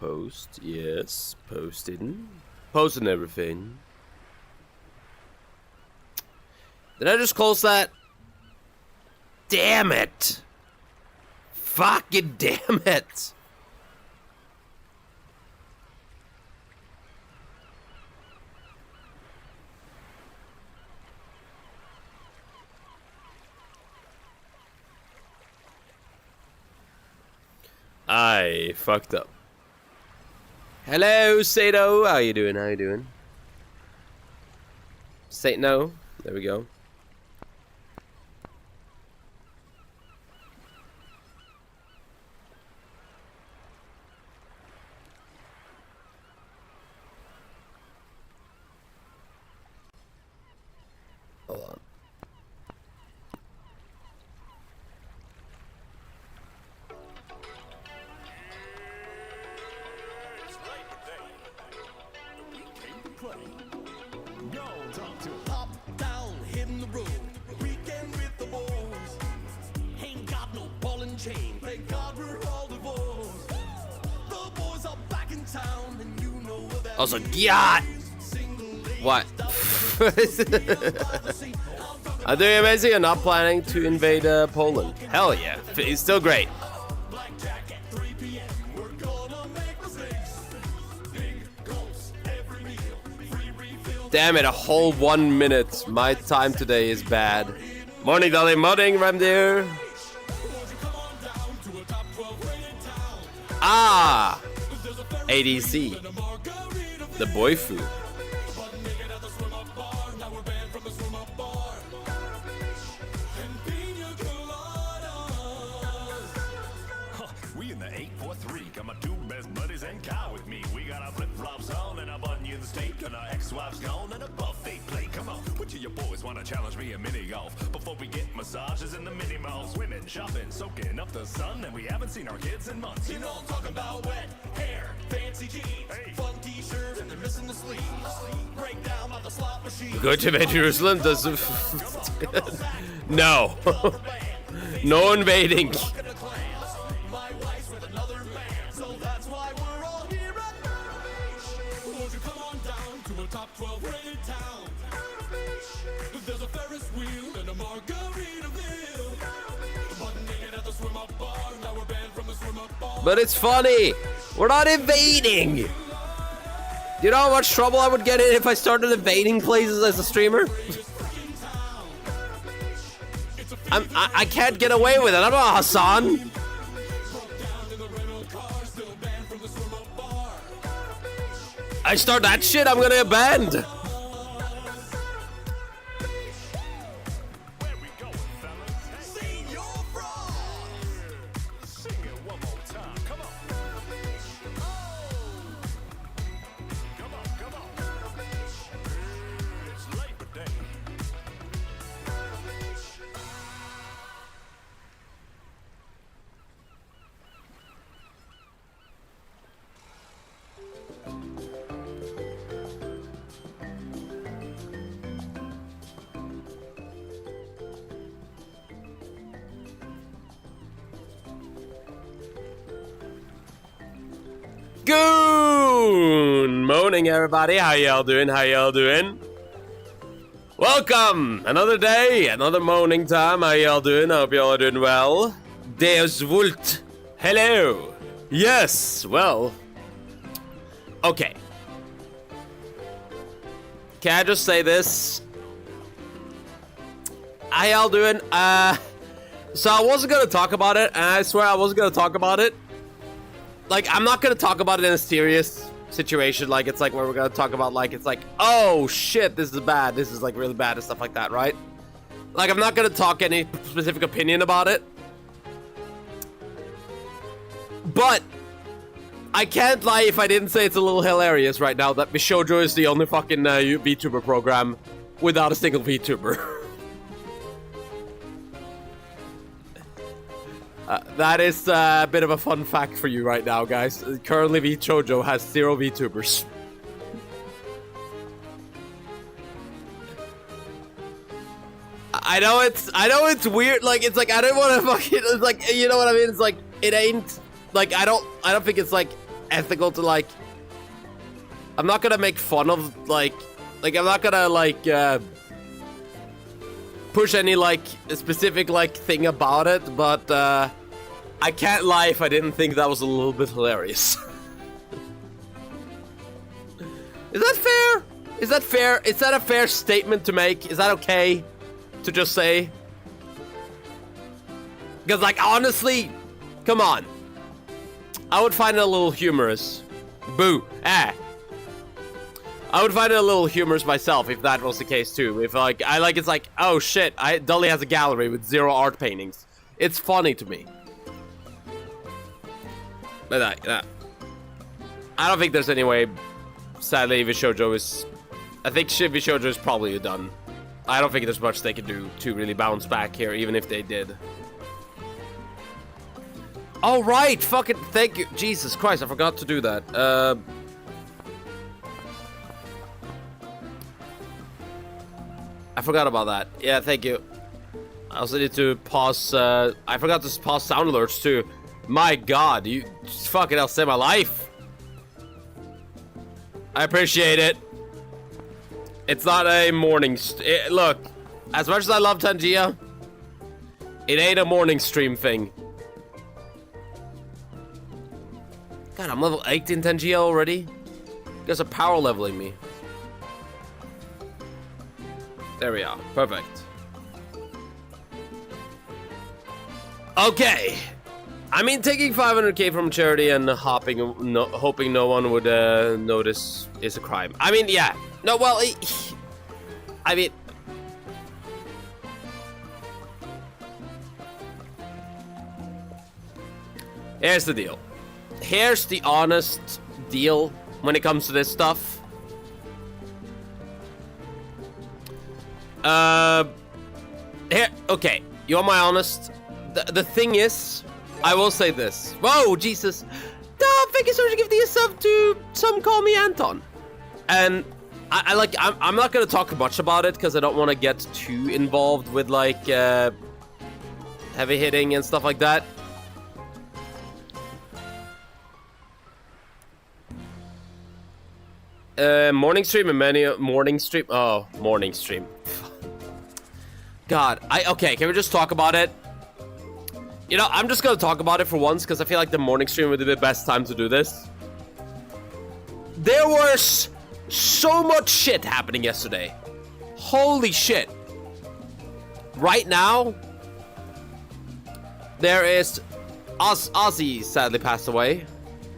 Post, yes, posting. Posting everything. Did I just close that? Damn it! Fucking damn it! I fucked up. Hello, Sato. How you doing? How you doing? Say no. There we go. Hold on. Also, yeah. What? Are they amazing and not planning to invade Poland? Hell yeah. It's still great. Damn it, a whole 1 minute. My time today is bad. Morning, Dolly. Morning, Ramdir. Ah! ADC. The boy food. We in the 843. Got my two best buddies and Kyle with me. We got our flip-flops on and our onion steak and our ex-wife's gone and a buffet plate. Come on, which of your boys want to challenge me in mini golf? Before we get massages in the mini malls, women shopping, soaking up the sun, and we haven't seen our kids in months. You know I'm talking about wet hair, fancy jeans, fun t-shirts, and they're missing the sleeves. Break down by the slot machine. Go to Jerusalem doesn't. No. No invading. But it's funny. We're not invading. Do you know how much trouble I would get in if I started invading places as a streamer? I can't get away with it. I'm not Hassan. I start that shit, I'm gonna get banned. GOON! Morning, everybody. How y'all doing? How y'all doing? Welcome! Another day, another morning time. How y'all doing? I hope y'all are doing well. Deus Vult. Hello. Yes, well. Okay. Can I just say this? How y'all doing? So I wasn't gonna talk about it, and I swear I wasn't gonna talk about it. Like, I'm not gonna talk about it in a serious situation, like, it's like where we're gonna talk about, like, it's like, oh shit, this is bad, this is like really bad and stuff like that, right? Like, I'm not gonna talk any specific opinion about it. But I can't lie if I didn't say it's a little hilarious right now that Bishoujo is the only fucking VTuber program without a single VTuber. That is a bit of a fun fact for you right now, guys. Currently, Vtuber has 0 VTubers. I know it's weird. Like, it's like, I don't want to fucking, it's like, you know what I mean? It's like, it ain't, like, I don't think it's, like, ethical to, like, I'm not gonna make fun of, like, I'm not gonna, like, push any, like, specific, like, thing about it, but, I can't lie if I didn't think that was a little bit hilarious. Is that fair? Is that fair? Is that a fair statement to make? Is that okay to just say? Because, like, honestly, come on. I would find it a little humorous. Boo. I would find it a little humorous myself if that was the case too. If, like, it's like, oh shit, Dolly has a gallery with 0 art paintings. It's funny to me. But I don't think there's any way. Sadly, Vshoujo is... I think Vshoujo is probably done. I don't think there's much they can do to really bounce back here, even if they did. Oh, right! Fucking thank you! Jesus Christ, I forgot to do that. I forgot about that. Yeah, thank you. I also need to pause... I forgot to pause sound alerts, too. My God, you... Fucking hell, saved my life! I appreciate it. It's not a morning... look, as much as I love Tangia, it ain't a morning stream thing. God, I'm level 8 in Tangia already? You guys are power leveling me. There we are. Perfect. Okay. I mean, taking 500k from charity and hoping no one would notice is a crime. I mean, yeah. No, well, I mean... Here's the deal. Here's the honest deal when it comes to this stuff. Here, okay. You want my honest? The thing is... I will say this. Whoa, Jesus. Thank you so much for giving a sub to some call me Anton. And I'm not gonna talk much about it because I don't want to get too involved with like heavy hitting and stuff like that. Morning stream and many morning stream. Oh, morning stream. God, okay, can we just talk about it? You know, I'm just gonna talk about it for once because I feel like the morning stream would be the best time to do this. There was so much shit happening yesterday. Holy shit. Right now, there is... Ozzy sadly passed away.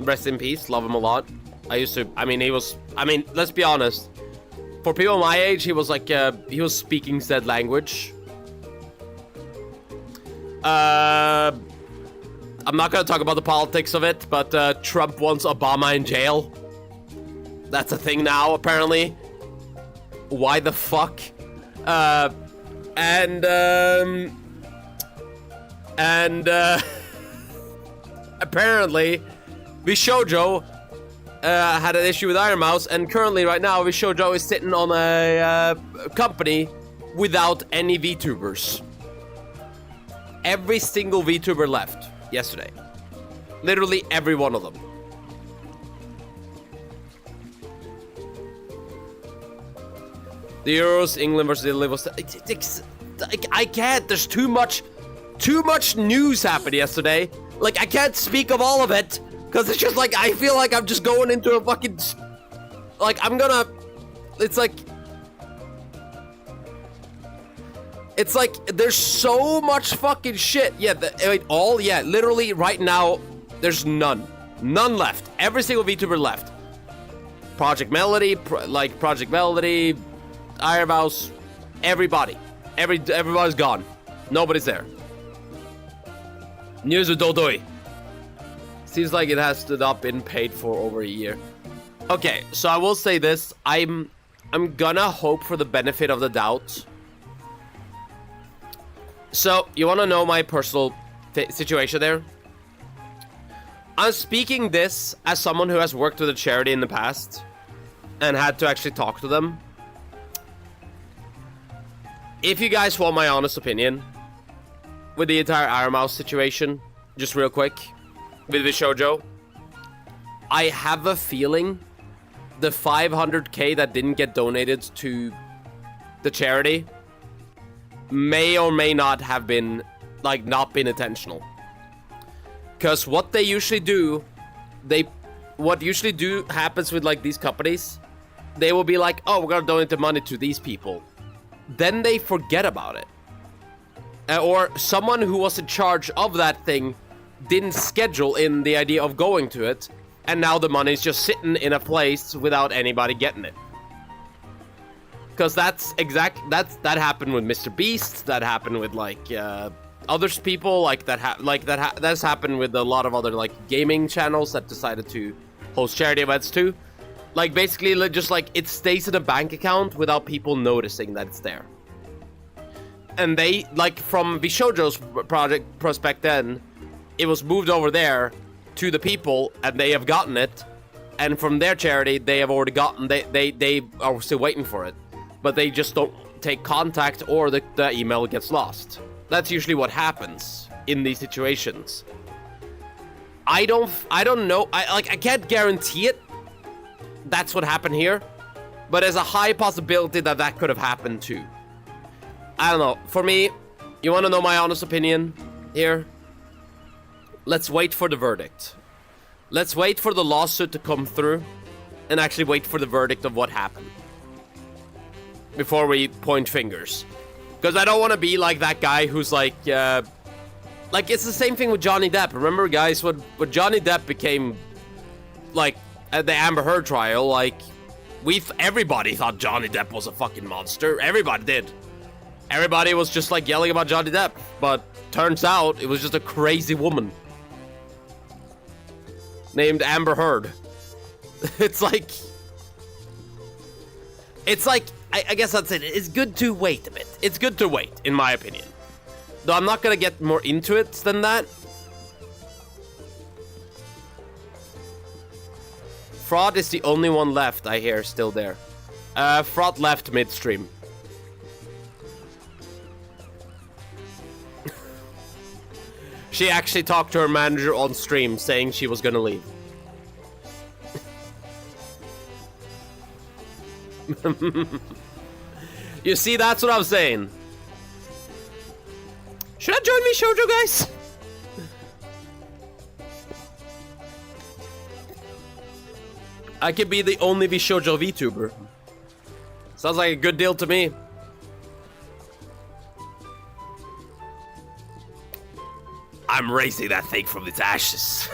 Rest in peace, love him a lot. I mean, let's be honest. For people my age, he was like, he was speaking said language. I'm not gonna talk about the politics of it, but Trump wants Obama in jail. That's a thing now, apparently. Why the fuck? Apparently, Vshoujo had an issue with Iron Mouse, and currently, right now, Vshoujo is sitting on a company without any VTubers. Every single VTuber left yesterday. Literally every one of them. The Euros, England versus Italy was... I can't. There's too much news happened yesterday. Like, I can't speak of all of it. Because it's just like, I feel like I'm just going into a fucking... Like, I'm gonna... It's like... It's like, there's so much fucking shit. Yeah, literally right now, there's none. None left. Every single VTuber left. Project Melody, Project Melody, Iron Mouse, everybody. Everybody's gone. Nobody's there. News of Dodoi. Seems like it has not been paid for over a year. Okay, so I will say this. I'm gonna hope for the benefit of the doubt. So, you want to know my personal situation there? I'm speaking this as someone who has worked with a charity in the past and had to actually talk to them. if you guys want my honest opinion with the entire Iron Mouse situation, just real quick, with the shoujo, I have a feeling the 500k that didn't get donated to the charity may or may not have been, like, not been intentional. Because what they usually do, happens with, like, these companies, they will be like, oh, we're gonna donate the money to these people. Then they forget about it. Or someone who was in charge of that thing didn't schedule in the idea of going to it, and now the money's just sitting in a place without anybody getting it. Because that happened with Mr. Beast, that happened with, like, other people, like, that's happened with a lot of other, like, gaming channels that decided to host charity events too. Like, basically, just, like, it stays in a bank account without people noticing that it's there. And they, like, from Vshoujo's prospect then, it was moved over there to the people, and they have gotten it. And from their charity, they have already gotten, they are still waiting for it. But they just don't take contact, or the email gets lost. That's usually what happens in these situations. I don't know, I can't guarantee it. That's what happened here, but there's a high possibility that that could have happened too. I don't know. For me, you want to know my honest opinion here? Let's wait for the verdict. Let's wait for the lawsuit to come through and actually wait for the verdict of what happened before we point fingers. Because I don't want to be like that guy who's like it's the same thing with Johnny Depp. Remember, guys, when Johnny Depp became, like, at the Amber Heard trial, like, everybody thought Johnny Depp was a fucking monster. Everybody did. Everybody was just, like, yelling about Johnny Depp. But turns out it was just a crazy woman named Amber Heard. It's like, I guess that's it. It's good to wait a bit. It's good to wait, in my opinion. Though I'm not gonna get more into it than that. Fraud is the only one left, I hear, still there. Fraud left midstream. She actually talked to her manager on stream saying she was gonna leave. You see, that's what I'm saying. Should I join me, shoujo, guys? I could be the only Vshoujo VTuber. Sounds like a good deal to me. I'm raising that thing from its ashes.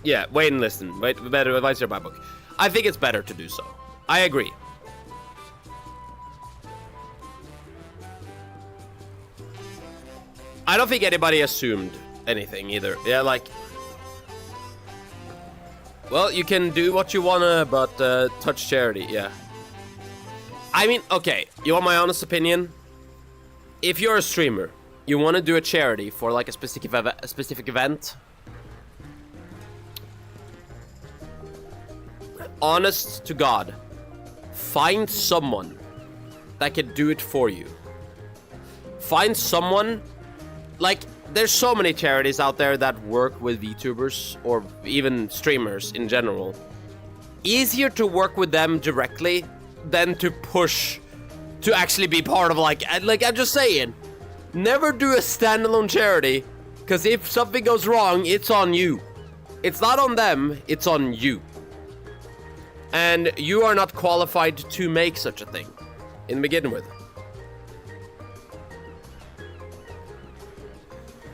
Yeah, wait and listen. Wait, better advice here, my book. I think it's better to do so. I agree. I don't think anybody assumed anything either. Yeah, like, well, you can do what you wanna, but touch charity, yeah. I mean, okay, you want my honest opinion? If you're a streamer, you want to do a charity for, like, a specific event, honest to God, find someone that can do it for you. Find someone, like, there's so many charities out there that work with VTubers or even streamers in general. Easier to work with them directly than to push to actually be part of, like I'm just saying, never do a standalone charity, because if something goes wrong, it's on you. It's not on them, it's on you. And you are not qualified to make such a thing in begin with.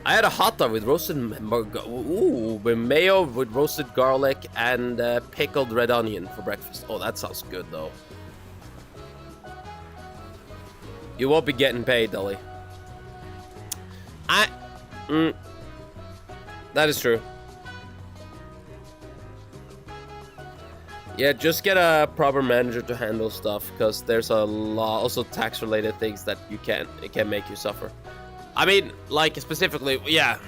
I had a hot dog with roasted with mayo, with roasted garlic and pickled red onion for breakfast. Oh, that sounds good though. You won't be getting paid, Dolly. That is true. Yeah, just get a proper manager to handle stuff, because there's a lot, also tax-related things that it can make you suffer. I mean, like, specifically, yeah.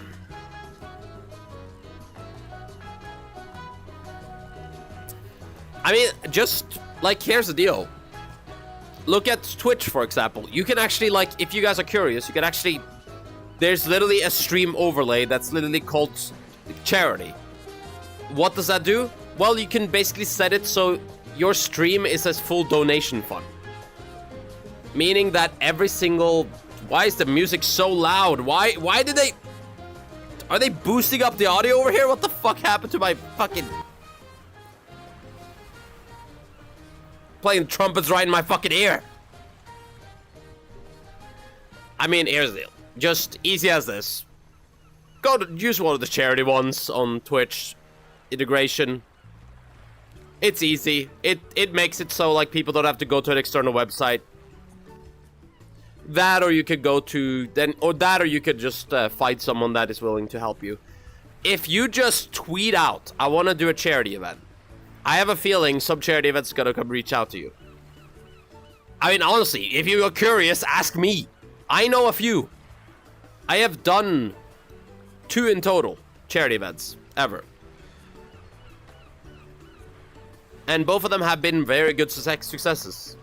I mean, just, like, here's the deal. Look at Twitch, for example. You can actually, like, if you guys are curious, you can actually... There's literally a stream overlay that's literally called charity. What does that do? Well, you can basically set it so your stream is a full donation fund. Meaning that every single... Why is the music so loud? Why did they... Are they boosting up the audio over here? What the fuck happened to my fucking... Playing trumpets right in my fucking ear. I mean, here's the deal. Just easy as this. Go to use one of the charity ones on Twitch. Integration. It's easy. It makes it so like people don't have to go to an external website. That, or you could go to or you could just find someone that is willing to help you. If you just tweet out, I want to do a charity event. I have a feeling some charity event's gonna come reach out to you. I mean, honestly, if you are curious, ask me. I know a few. I have done 2 in total charity events ever. And both of them have been very good successes.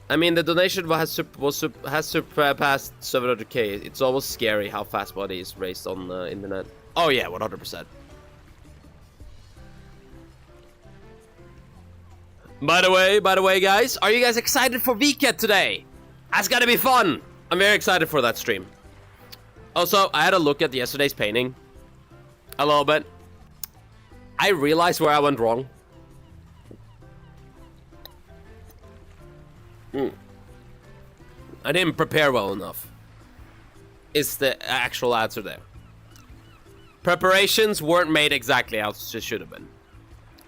I mean, the donation has surpassed 700k. It's almost scary how fast money is raised on the internet. Oh yeah, 100%. By the way, guys, are you guys excited for VCAT today? That's gotta be fun. I'm very excited for that stream. Also, I had a look at yesterday's painting. A little bit. I realized where I went wrong. I didn't prepare well enough. Is the actual answer there. Preparations weren't made exactly as they should have been.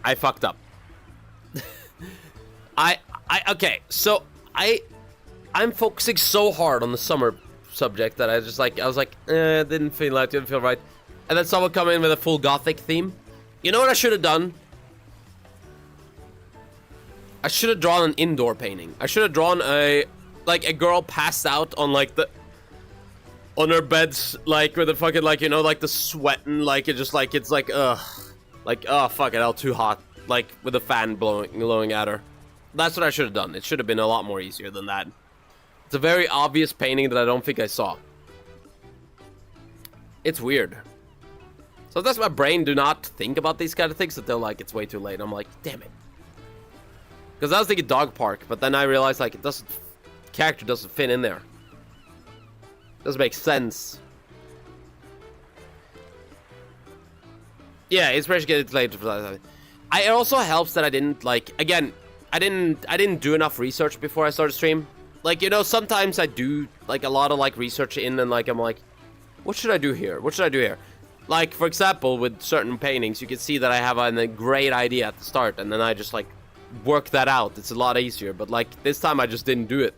I fucked up. Okay, so I'm focusing so hard on the summer subject that I was like, didn't feel right. And then someone come in with a full gothic theme. You know what I should have done? I should have drawn an indoor painting. I should have drawn a girl passed out on on her beds, like with the fucking like the sweating, like it just like it's like oh fuck it, hell, too hot, like with a fan blowing at her. That's what I should have done. It should have been a lot more easier than that. It's a very obvious painting that I don't think I saw. It's weird. So that's my brain do not think about these kind of things until like it's way too late. I'm like, damn it. Because I was thinking dog park, but then I realized like character doesn't fit in there. Doesn't make sense. Yeah, inspiration gets later for that. It also helps that I didn't I didn't do enough research before I started stream. Like, you know, sometimes I do like a lot of like research in and like I'm like, what should I do here? What should I do here? Like, for example, with certain paintings, you can see that I have a great idea at the start, and then I just like work that out. It's a lot easier, but like this time I just didn't do it.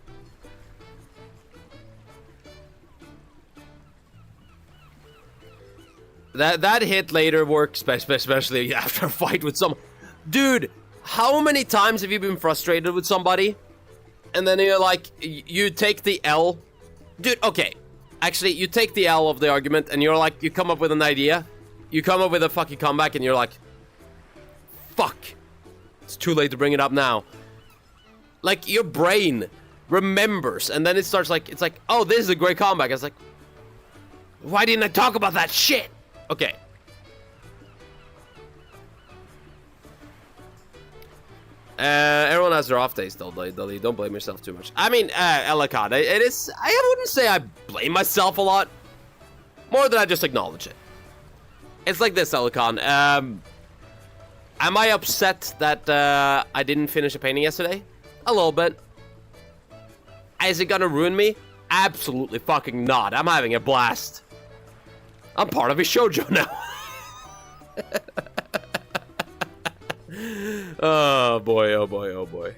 That hit later works, especially after a fight with someone. Dude, how many times have you been frustrated with somebody? And then you're like, you take the L. Dude, okay. Actually, you take the L of the argument and you're like, you come up with an idea. You come up with a fucking comeback and you're like, fuck. It's too late to bring it up now. Like, your brain remembers and then it starts like, it's like, oh, this is a great comeback. It's like, why didn't I talk about that shit? Okay. Everyone has their off days, though. Don't blame yourself too much. I mean, Ellicott, it is... I wouldn't say I blame myself a lot. More than I just acknowledge it. It's like this, Ellicott. Am I upset that I didn't finish a painting yesterday? A little bit. Is it gonna ruin me? Absolutely fucking not. I'm having a blast. I'm part of a shoujo now. Oh boy, oh boy, oh boy.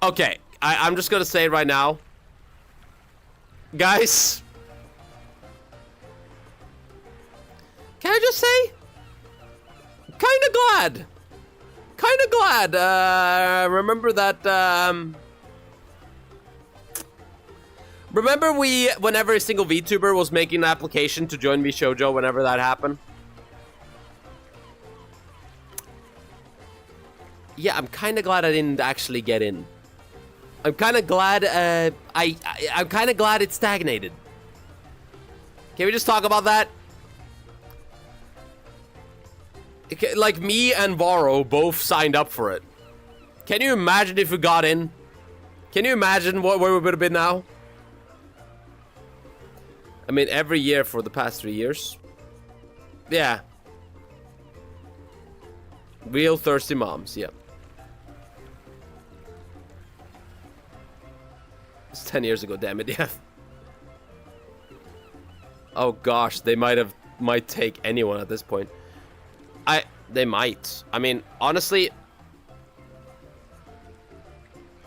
Okay, I'm just gonna say it right now. Guys. Can I just say? Kinda glad. Kinda glad. Remember that, remember whenever a single VTuber was making an application to join me shoujo whenever that happened? yeah, I'm kind of glad I didn't actually get in. I'm kind of glad, I'm kind of glad it stagnated. Can we just talk about that? Like, me and Varro both signed up for it. Can you imagine if we got in? Can you imagine where we would have been now? I mean, every year for the past 3 years. Yeah. Real thirsty moms, yep. It's 10 years ago, damn it, yeah. Oh gosh, they might take anyone at this point. They might. I mean, honestly,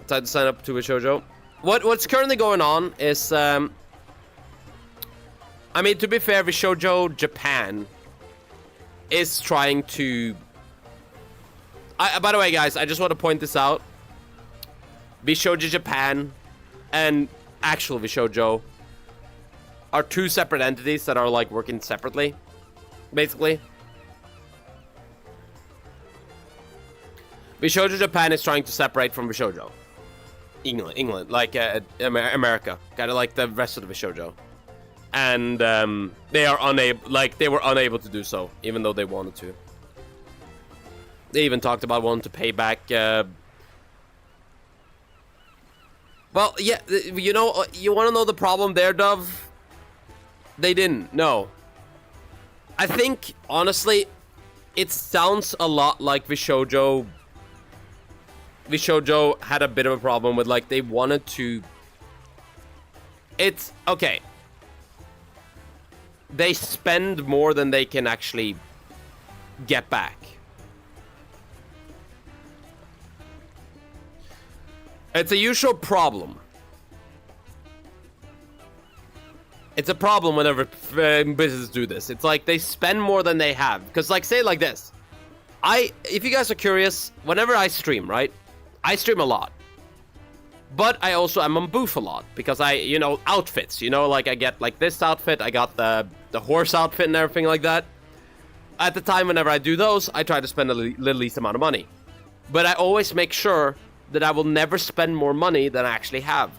time to sign up to a shoujo. What's currently going on is, I mean, to be fair, Shoujo Japan is trying to... by the way, guys, I just want to point this out. Shoujo Japan and actual Shoujo are two separate entities that are, like, working separately, basically. Shoujo Japan is trying to separate from Shoujo. England, like America, kind of like the rest of the Shoujo. And they are unable, like, they were unable to do so, even though they wanted to. They even talked about wanting to pay back. Well, yeah, you know, you want to know the problem there, Dove? They didn't. No. I think, honestly, it sounds a lot like Shoujo had a bit of a problem with, like, they wanted to... It's... Okay. They spend more than they can actually get back. It's a usual problem. It's a problem whenever businesses do this. It's like they spend more than they have. Because, like, say it like this. If you guys are curious, whenever I stream, right? I stream a lot. But I also am on booth a lot. Because you know, outfits. You know, like, I get, like, this outfit. I got the horse outfit and everything like that. At the time, whenever I do those, I try to spend the least amount of money. But I always make sure that I will never spend more money than I actually have.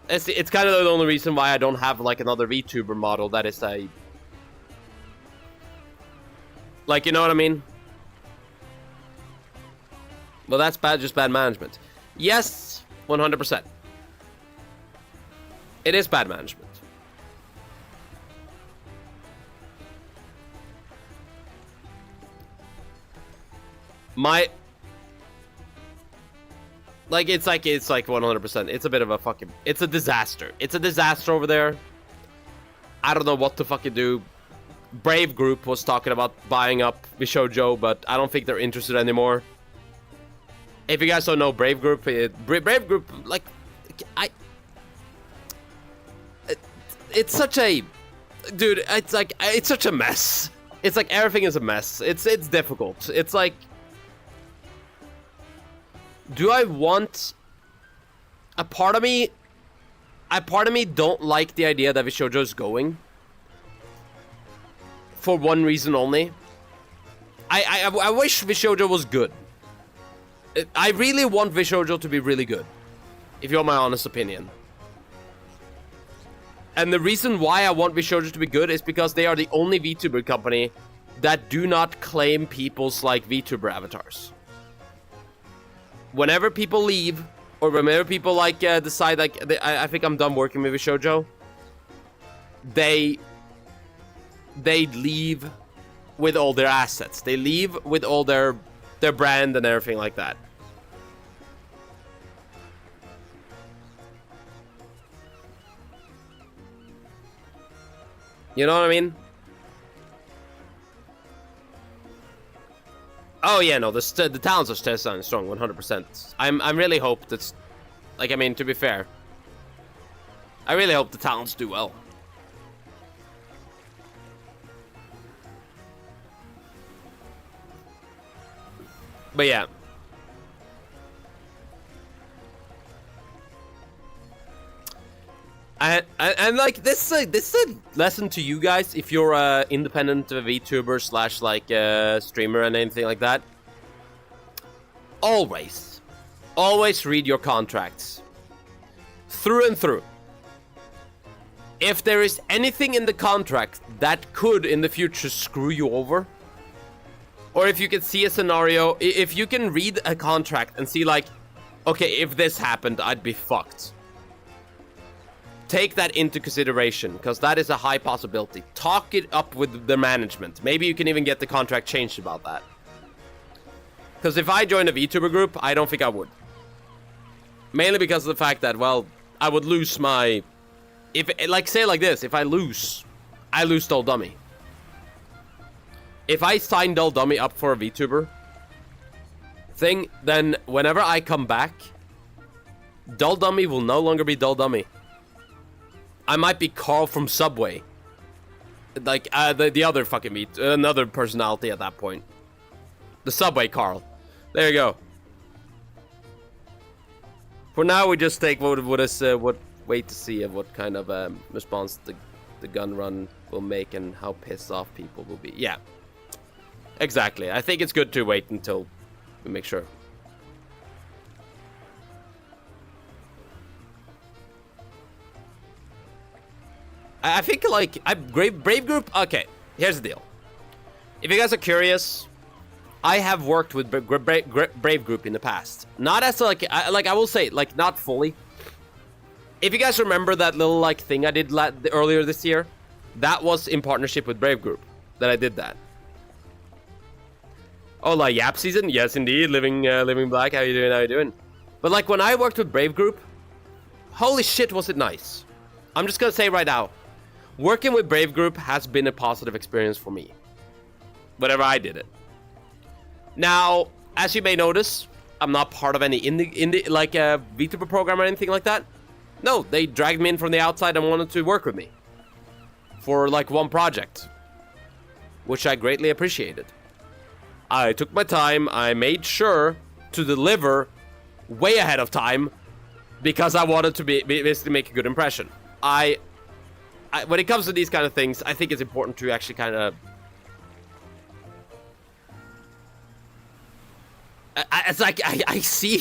It's kind of the only reason why I don't have, like, another VTuber model that is a... Like, you know what I mean? Well, that's bad, just bad management. Yes, 100%. It is bad management. It's like 100%. It's a bit of a fucking... It's a disaster. It's a disaster over there. I don't know what to fucking do. Brave Group was talking about buying up Shoujo, but I don't think they're interested anymore. If you guys don't know Brave Group, Brave Group, like, it's such a... Dude, it's like, it's such a mess. It's like everything is a mess. It's difficult. It's like... Do I want... A part of me don't like the idea that Shoujo is going. For one reason only. I wish Shoujo was good. I really want Shoujo to be really good. If you want my honest opinion. And the reason why I want Shoujo to be good is because they are the only VTuber company that do not claim people's, like, VTuber avatars. Whenever people leave, or whenever people, like, decide, like, I think I'm done working with Shoujo, they leave with all their assets. They leave with all their brand and everything like that. You know what I mean? Oh yeah, no, the talents are still sounding strong, 100%. I'm really hope that's, like, I mean, to be fair, I really hope the talents do well. But yeah. And like, this is a lesson to you guys if you're a independent VTuber / like streamer and anything like that. always read your contracts through and through. If there is anything in the contract that could in the future screw you over, or if you can see a scenario, if you can read a contract and see like, okay, if this happened, I'd be fucked. Take that into consideration, because that is a high possibility. Talk it up with the management. Maybe you can even get the contract changed about that. Because if I joined a Vtuber group, I don't think I would. Mainly because of the fact that, well, I would lose my... If, like, say like this, if I lose Dull Dummy. If I sign Dull Dummy up for a Vtuber thing, then whenever I come back, Dull Dummy will no longer be Dull Dummy. I might be Carl from Subway. Like, the other fucking another personality at that point. The Subway Carl. There you go. For now, we just take what wait to see of what kind of response the gun run will make and how pissed off people will be. Yeah. Exactly. I think it's good to wait until we make sure. I think, like, Brave Group... Okay, here's the deal. If you guys are curious, I have worked with Brave Group in the past. Not as, like, I will say, like, not fully. If you guys remember that little, like, thing I did earlier this year, that was in partnership with Brave Group that I did that. Oh, like, Yap season? Yes, indeed. Living Black. How you doing? How you doing? But, like, when I worked with Brave Group, holy shit, was it nice. I'm just gonna say right now, working with Brave Group has been a positive experience for me. Whenever I did it. Now, as you may notice, I'm not part of any indie like a Vtuber program or anything like that. No, they dragged me in from the outside and wanted to work with me. For, like, one project. Which I greatly appreciated. I took my time, I made sure to deliver way ahead of time. Because I wanted to basically make a good impression. When it comes to these kind of things, I think it's important to actually kind of... It's like, I see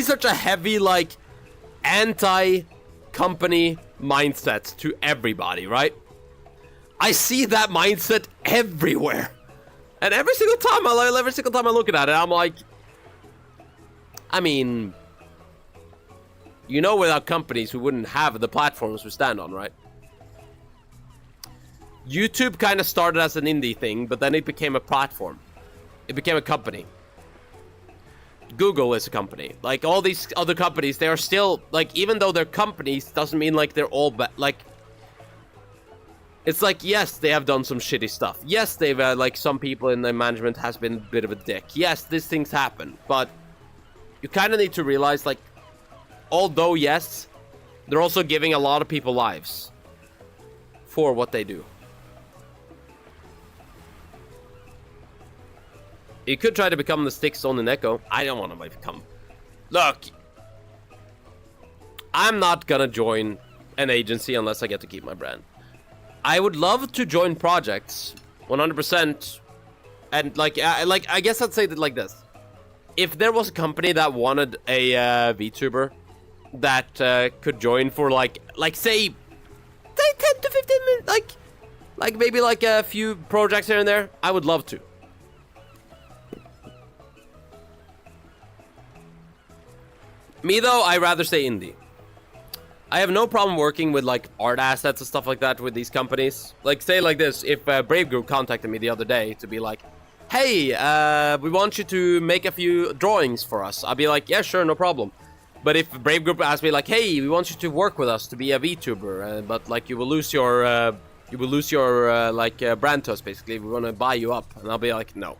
such a heavy, like, anti-company mindset to everybody, right? I see that mindset everywhere. And every single time I look at it, I'm like... I mean... You know, without companies, we wouldn't have the platforms we stand on, right? YouTube kind of started as an indie thing, but then it became a platform. It became a company. Google is a company. Like, all these other companies, they are still... Like, even though they're companies, doesn't mean, like, they're all... Like... It's like, yes, they have done some shitty stuff. Yes, they've, like, some people in the management has been a bit of a dick. Yes, these things happen. But you kind of need to realize, like... Although, yes, they're also giving a lot of people lives for what they do. You could try to become the Sticks on the Echo. I don't want to become... Look, I'm not gonna join an agency unless I get to keep my brand. I would love to join projects, 100%. And, like, I guess I'd say that like this. If there was a company that wanted a VTuber... that could join for like say 10 to 15 minutes, like maybe like a few projects here and there, I would love to. Me though, I rather stay indie. I have no problem working with like art assets and stuff like that with these companies. Like, say like this, if Brave Group contacted me the other day to be like, hey, we want you to make a few drawings for us, I'd be like, yeah, sure, no problem. But if Brave Group asked me like, hey, we want you to work with us to be a VTuber, but like you will lose your brand to us basically. We want to buy you up, and I'll be like, no.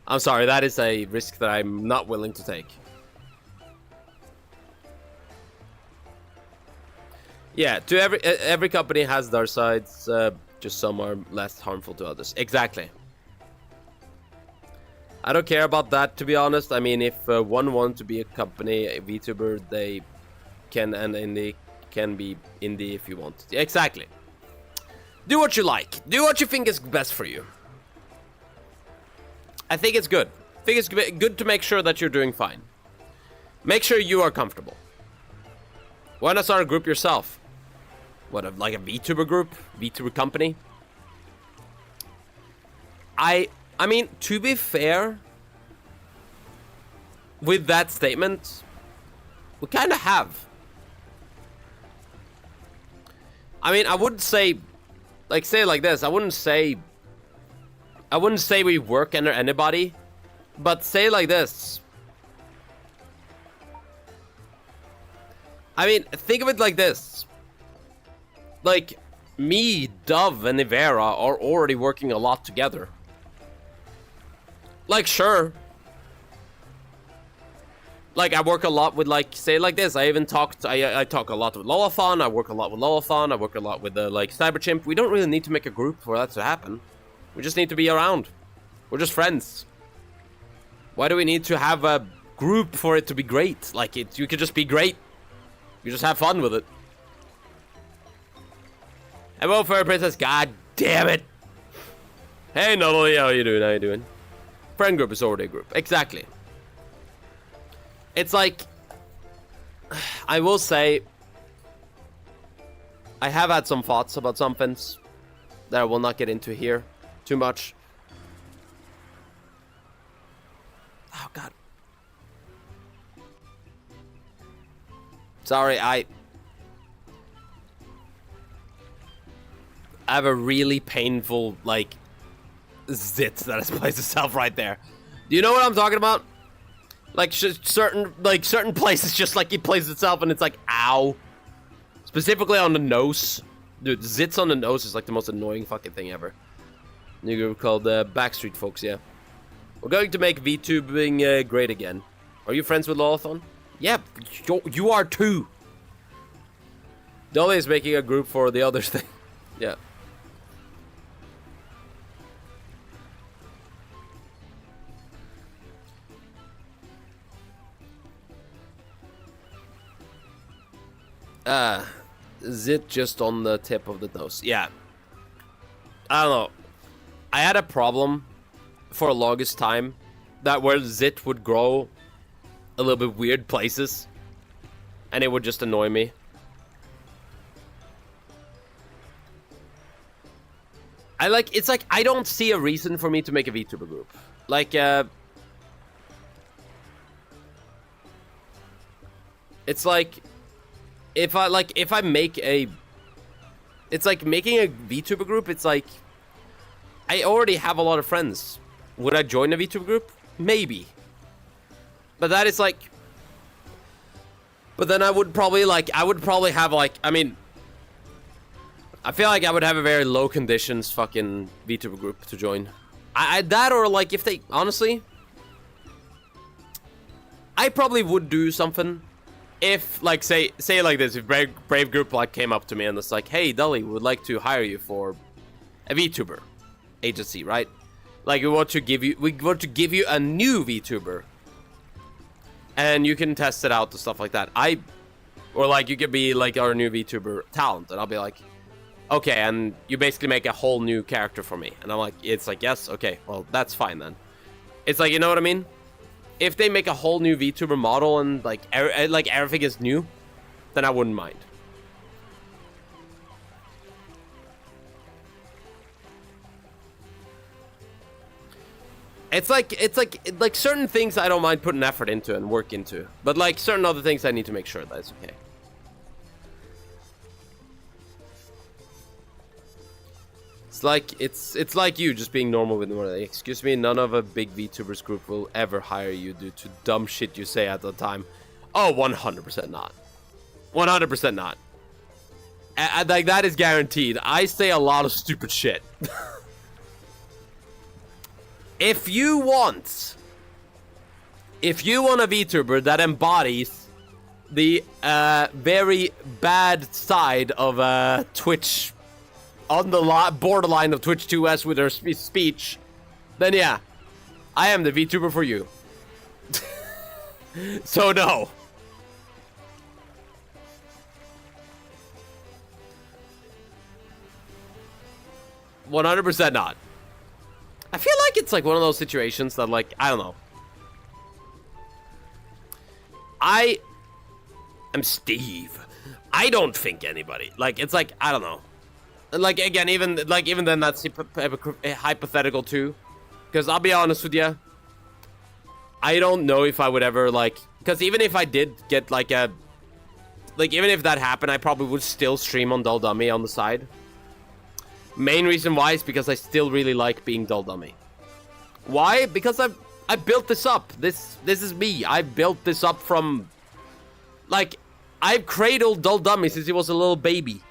I'm sorry, that is a risk that I'm not willing to take. Yeah, to every company has their sides. Just some are less harmful to others. Exactly. I don't care about that, to be honest. I mean, if one wants to be a company, a VTuber, they can, and indie can be indie if you want. Exactly. Do what you like. Do what you think is best for you. I think it's good. think it's good to make sure that you're doing fine. Make sure you are comfortable. Why not start a group yourself? What, like a VTuber group? VTuber company? I mean, to be fair, with that statement, we kind of have. I mean, I wouldn't say, like, say it like this. I wouldn't say we work under anybody, but say it like this. I mean, think of it like this. Like, me, Dove, and Ivera are already working a lot together. Like, sure. Like, I work a lot with, like, say it like this. I even talk a lot with Lolathon. I work a lot with Lolathon. I work a lot with, like, Cyberchimp. We don't really need to make a group for that to happen. We just need to be around. We're just friends. Why do we need to have a group for it to be great? Like, you could just be great. You just have fun with it. Hello, Fairy Princess. God damn it. Hey, Nodally. How you doing? How you doing? Friend group is already a group. Exactly. It's like, I will say, I have had some thoughts about some things that I will not get into here too much. Oh, God. Sorry, I have a really painful, like, zit that has placed itself right there. Do you know what I'm talking about? Like, certain places just, like, it places itself and it's like, ow. Specifically on the nose. Dude, zits on the nose is, like, the most annoying fucking thing ever. New group called Backstreet Folks, yeah. We're going to make VTubing great again. Are you friends with Lolathon? Yeah, you are too. Dolly is making a group for the others thing. Yeah. Zit just on the tip of the nose. Yeah. I don't know. I had a problem for the longest time that where zit would grow a little bit weird places and it would just annoy me. It's like I don't see a reason for me to make a VTuber group. Like it's like if I make a, it's like making a VTuber group, it's like I already have a lot of friends. Would I join a VTuber group? Maybe. But that is like, but then I would probably have like, I mean, I feel like I would have a very low conditions fucking VTuber group to join. That or like if they, honestly, I probably would do something if like, say like this, if Brave Group like came up to me and it's like, hey, Dully, we would like to hire you for a VTuber agency, right? Like we want to give you a new VTuber. And you can test it out and stuff like that. Or like you could be like our new VTuber talent, and I'll be like, okay, and you basically make a whole new character for me. And I'm like, it's like, yes, okay, well, that's fine then. It's like, you know what I mean? If they make a whole new VTuber model and like everything is new, then I wouldn't mind. It's like certain things I don't mind putting effort into and work into, but like certain other things I need to make sure that it's okay. It's like you just being normal with more. Like, excuse me, none of a big VTubers group will ever hire you due to dumb shit you say at the time. Oh, 100% not. 100% not. Like that is guaranteed. I say a lot of stupid shit. If you want a VTuber that embodies the very bad side of Twitch, on the borderline of Twitch 2S with their speech, then yeah, I am the VTuber for you. So no. "100% not." I feel like it's like one of those situations that, like, I don't know. I am Steve. I don't think anybody. Like, it's like, I don't know. Like, again, even then, that's hypothetical too. Because I'll be honest with you, I don't know if I would ever, like, because even if I did get, like, even if that happened, I probably would still stream on Dull Dummy on the side. Main reason why is because I still really like being Dull Dummy. Why? Because I built this up. This is me. I built this up from, like, I've cradled Dull Dummy since he was a little baby.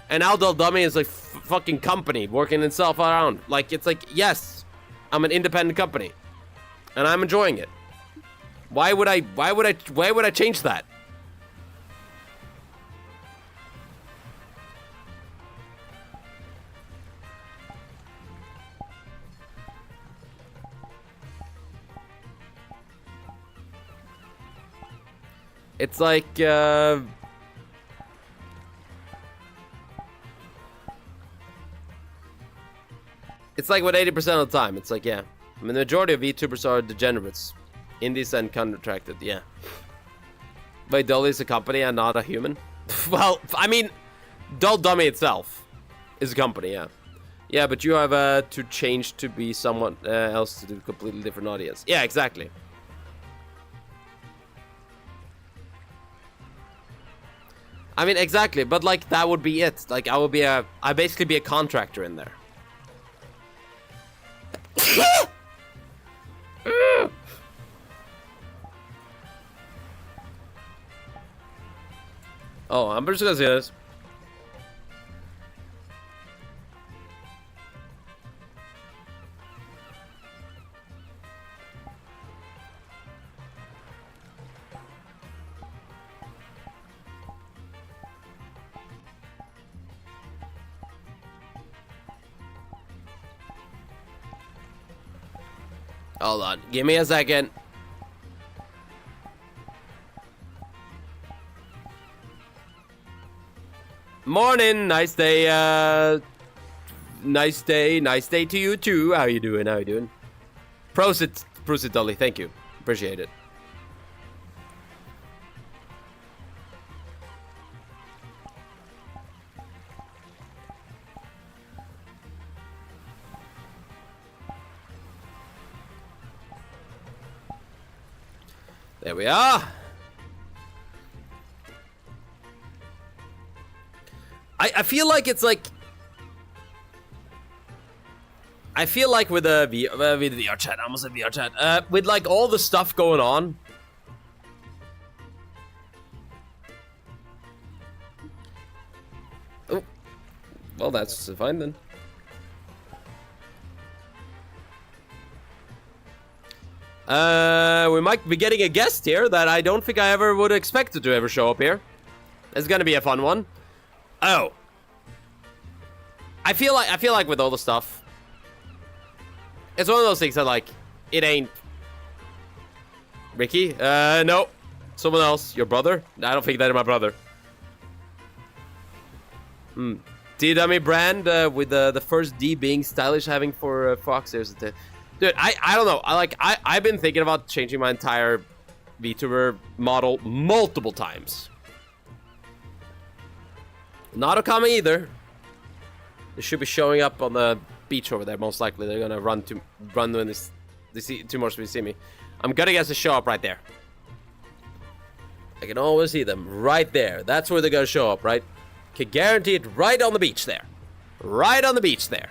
And now Dull Dummy is a fucking company working itself around. Like, it's like, yes, I'm an independent company. And I'm enjoying it. Why would I change that? It's like, it's like what 80% of the time. It's like, yeah. I mean, the majority of VTubers are degenerates. Indies and contracted, yeah. Wait, Dull is a company and not a human? Well, I mean, Dull Dummy itself is a company, yeah. Yeah, but you have to change to be someone else to do a completely different audience. Yeah, exactly. I mean, exactly, but like, that would be it. Like, I'd basically be a contractor in there. Oh, I'm just gonna say this. Hold on, give me a second. Morning, nice day, nice day to you too. How you doing, Prosit, Dolly, thank you, appreciate it. There we are. I feel like it's like, I feel like with the VR chat, I almost said VR chat, with like all the stuff going on, oh, well, that's fine then. We might be getting a guest here that I don't think I ever would expect to ever show up here. It's gonna be a fun one. Oh, I feel like with all the stuff, it's one of those things that, like, it ain't Ricky. No, someone else. Your brother? I don't think that is my brother. D-Dummy brand with the first D being stylish, having for Fox. Dude, I don't know. I've been thinking about changing my entire VTuber model multiple times. Not a coming either. They should be showing up on the beach over there. Most likely, they're gonna run when they see too much to see me. I'm gonna guess they show up right there. I can always see them right there. That's where they're gonna show up, right? Can guarantee it. Right on the beach there. Right on the beach there.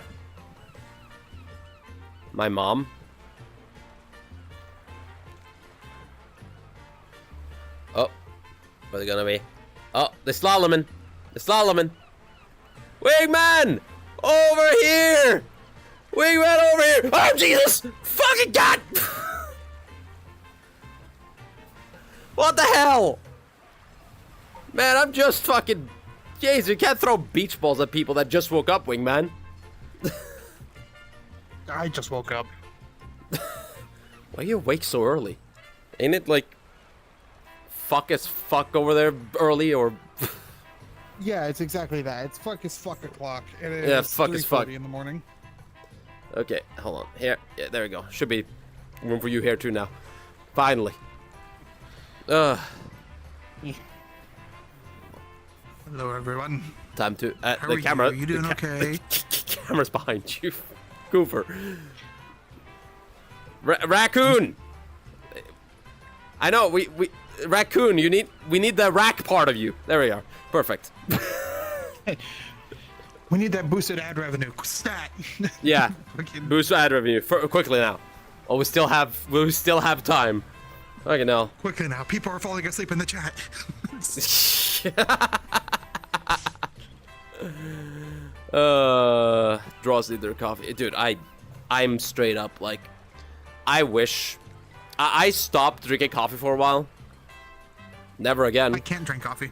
My mom. Oh, where are they gonna be? Oh, they're slaloming. They're slaloming. Wingman! Over here! Wingman over here! Oh, Jesus! Fucking God! What the hell? Man, I'm just fucking... Jeez, you can't throw beach balls at people that just woke up, Wingman. I just woke up. Why are you awake so early? Ain't it like... fuck as fuck over there early, or... Yeah, it's exactly that. It's fuck as fuck o'clock. It is Yeah, fuck as fuck. in the morning. Okay, hold on. Here, yeah, there we go. Should be room for you here too now. Finally. Ugh. Hello, everyone. Time to How the are camera. you? You doing okay? The camera's behind you, Goofer. Raccoon. I know we raccoon. We need the rack part of you. There we are. Perfect. We need that boosted ad revenue. Stat. Yeah. Fucking- Boost ad revenue quickly now. Oh, we still have time. Okay, no. Quickly now. People are falling asleep in the chat. Draws either coffee. Dude, I'm straight up like, I wish I stopped drinking coffee for a while. Never again. I can't drink coffee.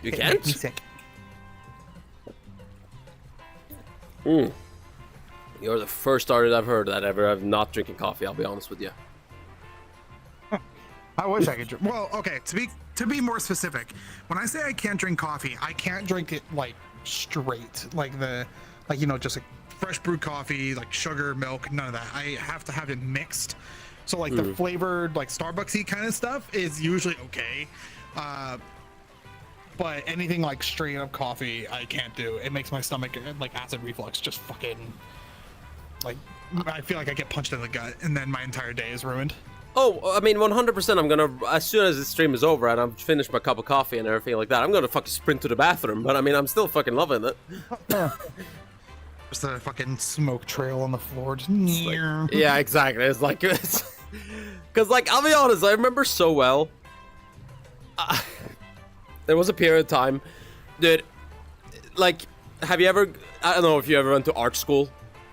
You It can't? makes me sick. You're the first artist I've heard that ever of not drinking coffee, I'll be honest with you. I wish I could drink. Well, okay. To be more specific, when I say I can't drink coffee, I can't drink it like straight, like you know, just like fresh brewed coffee, like sugar, milk, none of that. I have to have it mixed. So like the flavored, like Starbucksy kind of stuff is usually okay. But anything like straight up coffee, I can't do. It makes my stomach like acid reflux. Just fucking like I feel like I get punched in the gut, and then my entire day is ruined. Oh, I mean, 100%. I'm gonna, as soon as this stream is over and I've finished my cup of coffee and everything like that, I'm gonna fucking sprint to the bathroom. But I mean, I'm still fucking loving it. Just a fucking smoke trail on the floor. Just Yeah, exactly. It's like, because like, I'll be honest, I remember so well. There was a period of time, dude. Like, have you ever? I don't know if you ever went to art school.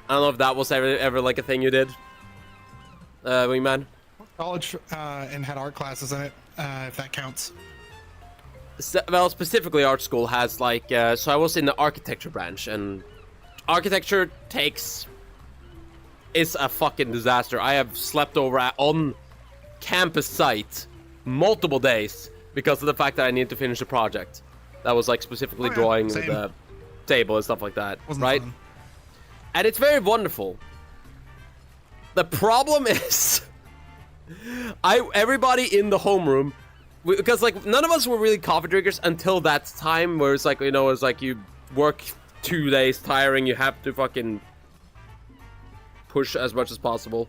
I don't know if that was ever like a thing you did. Wingman. College and had art classes in it, if that counts. Well, specifically, art school has like. So I was in the architecture branch, and architecture is a fucking disaster. I have slept over on campus site multiple days because of the fact that I need to finish a project. That was like specifically drawing same. the table and stuff like that, Wasn't right? fun. And it's very wonderful. The problem is, everybody in the homeroom, because like none of us were really coffee drinkers until that time where it's like, you know, it's like you work 2 days tiring, you have to fucking push as much as possible.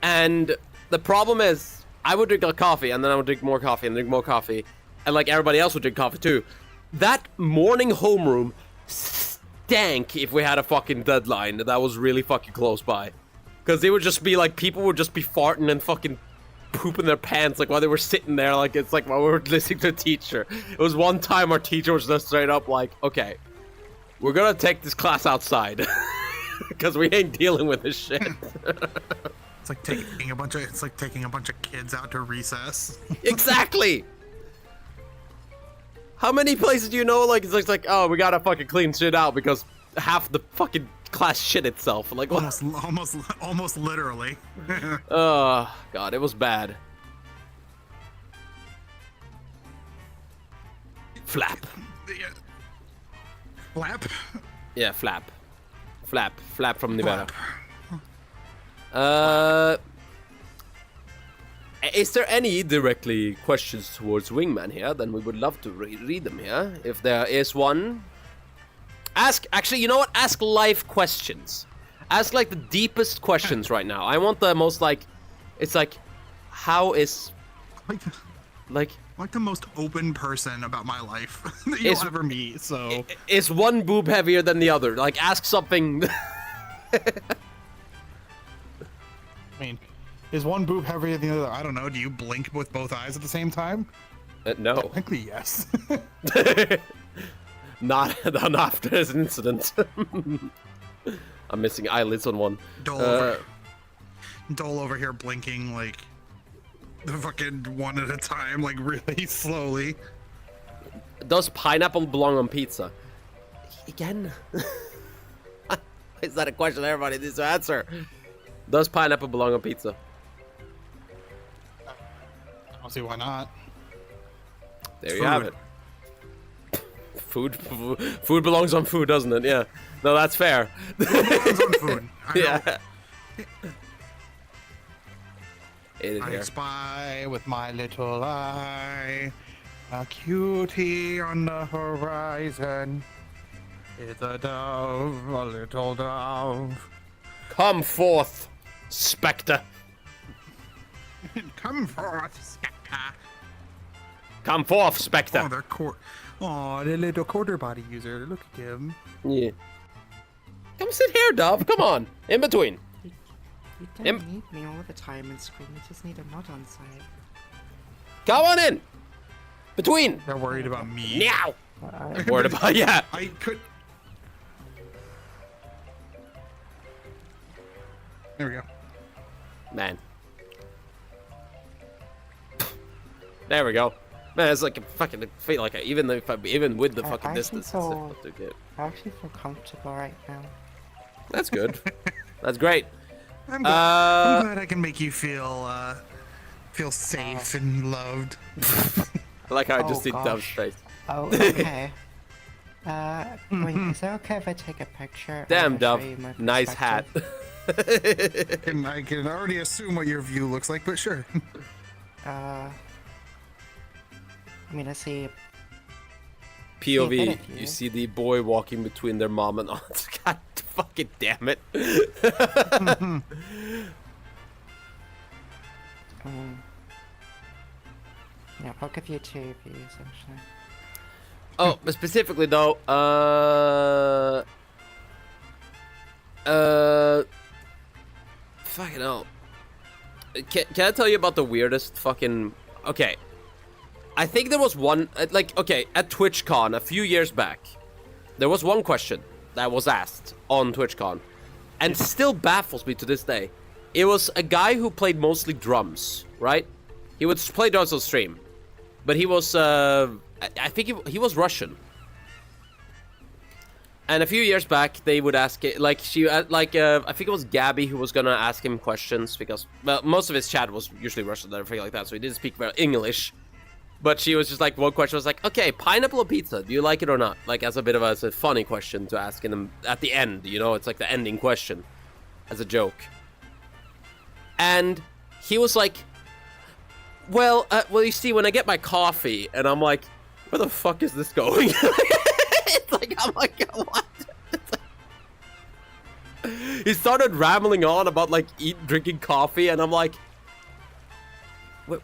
And the problem is, I would drink like coffee, and then I would drink more coffee, and drink more coffee, and like everybody else would drink coffee too. That morning homeroom stank if we had a fucking deadline that was really fucking close by. Because they would just be like, people would just be farting and fucking pooping their pants like while they were sitting there, like it's like while we were listening to a teacher. It was one time our teacher was just straight up like, okay, we're gonna take this class outside. Because we ain't dealing with this shit. It's like taking a bunch of kids out to recess. Exactly. How many places do you know? Like it's like, oh, we gotta fucking clean shit out because half the fucking class shit itself. Like what? Almost literally. Oh god, it was bad. Flap. Flap. Yeah, flap from Nevada. Flap. Is there any directly questions towards Wingman here? Then we would love to read them here. If there is one, actually, you know what? Ask life questions. Ask like the deepest questions right now. I want the most like, it's like, how is, like the most open person about my life that you'll ever meet. So is one boob heavier than the other? Like, ask something. I mean, is one boob heavier than the other? I don't know. Do you blink with both eyes at the same time? No. Technically, yes. Not after this incident. I'm missing eyelids on one. Dole over here blinking like the fucking one at a time, like really slowly. Does pineapple belong on pizza? Again? Is that a question everybody needs to answer? Does pineapple belong on pizza? I don't see why not. There you have it. Food belongs on food, doesn't it? Yeah. No, that's fair. Food belongs on food. I Yeah. in I here. spy with my little eye a cutie on the horizon. It's a dove, a little dove. Come forth, Spectre. Come forth, Spectre. Come forth, Oh, Spectre. the little quarter body user. Look at him. Yeah. Come sit here, Dove. Come on. In between. You don't need me all the time in Scream, you just need a mod on site. Come on in. Between. They're worried about me. Meow. I'm worried about, yeah. I could. There we go. Man. There we go. Man, it's like a fucking feel like even with the fucking I distance, it's feel- still too good. I actually feel comfortable right now. That's good. That's great. I'm glad I can make you feel safe and loved. I like how I Oh, just did gosh. Dove's face. Oh, okay. Wait, is it okay if I take a picture? Damn, and I'll show Dove. you my Nice hat. perspective? I can already assume what your view looks like, but sure. I mean, I see. POV, better view. you see the boy walking between their mom and aunt. God fucking damn it. Yeah, I'll give you 2 views actually. Oh, but specifically though, fucking hell. Can I tell you about the weirdest fucking... Okay. I think there was one, like, okay, at TwitchCon a few years back, there was one question that was asked on TwitchCon, and still baffles me to this day. It was a guy who played mostly drums, right? He would play drums on stream, but he was, I think he was Russian. And a few years back, they would ask it, like, I think it was Gabby who was gonna ask him questions, because, well, most of his chat was usually Russian and everything like that, so he didn't speak very English. But she was just like, one question was like, okay, pineapple on pizza, do you like it or not? Like, as a bit of as a funny question to ask him at the end, you know? It's like the ending question, as a joke. And he was like, well, you see, when I get my coffee, and I'm like, where the fuck is this going? It's like, I'm like, what? He started rambling on about, like, drinking coffee, and I'm like,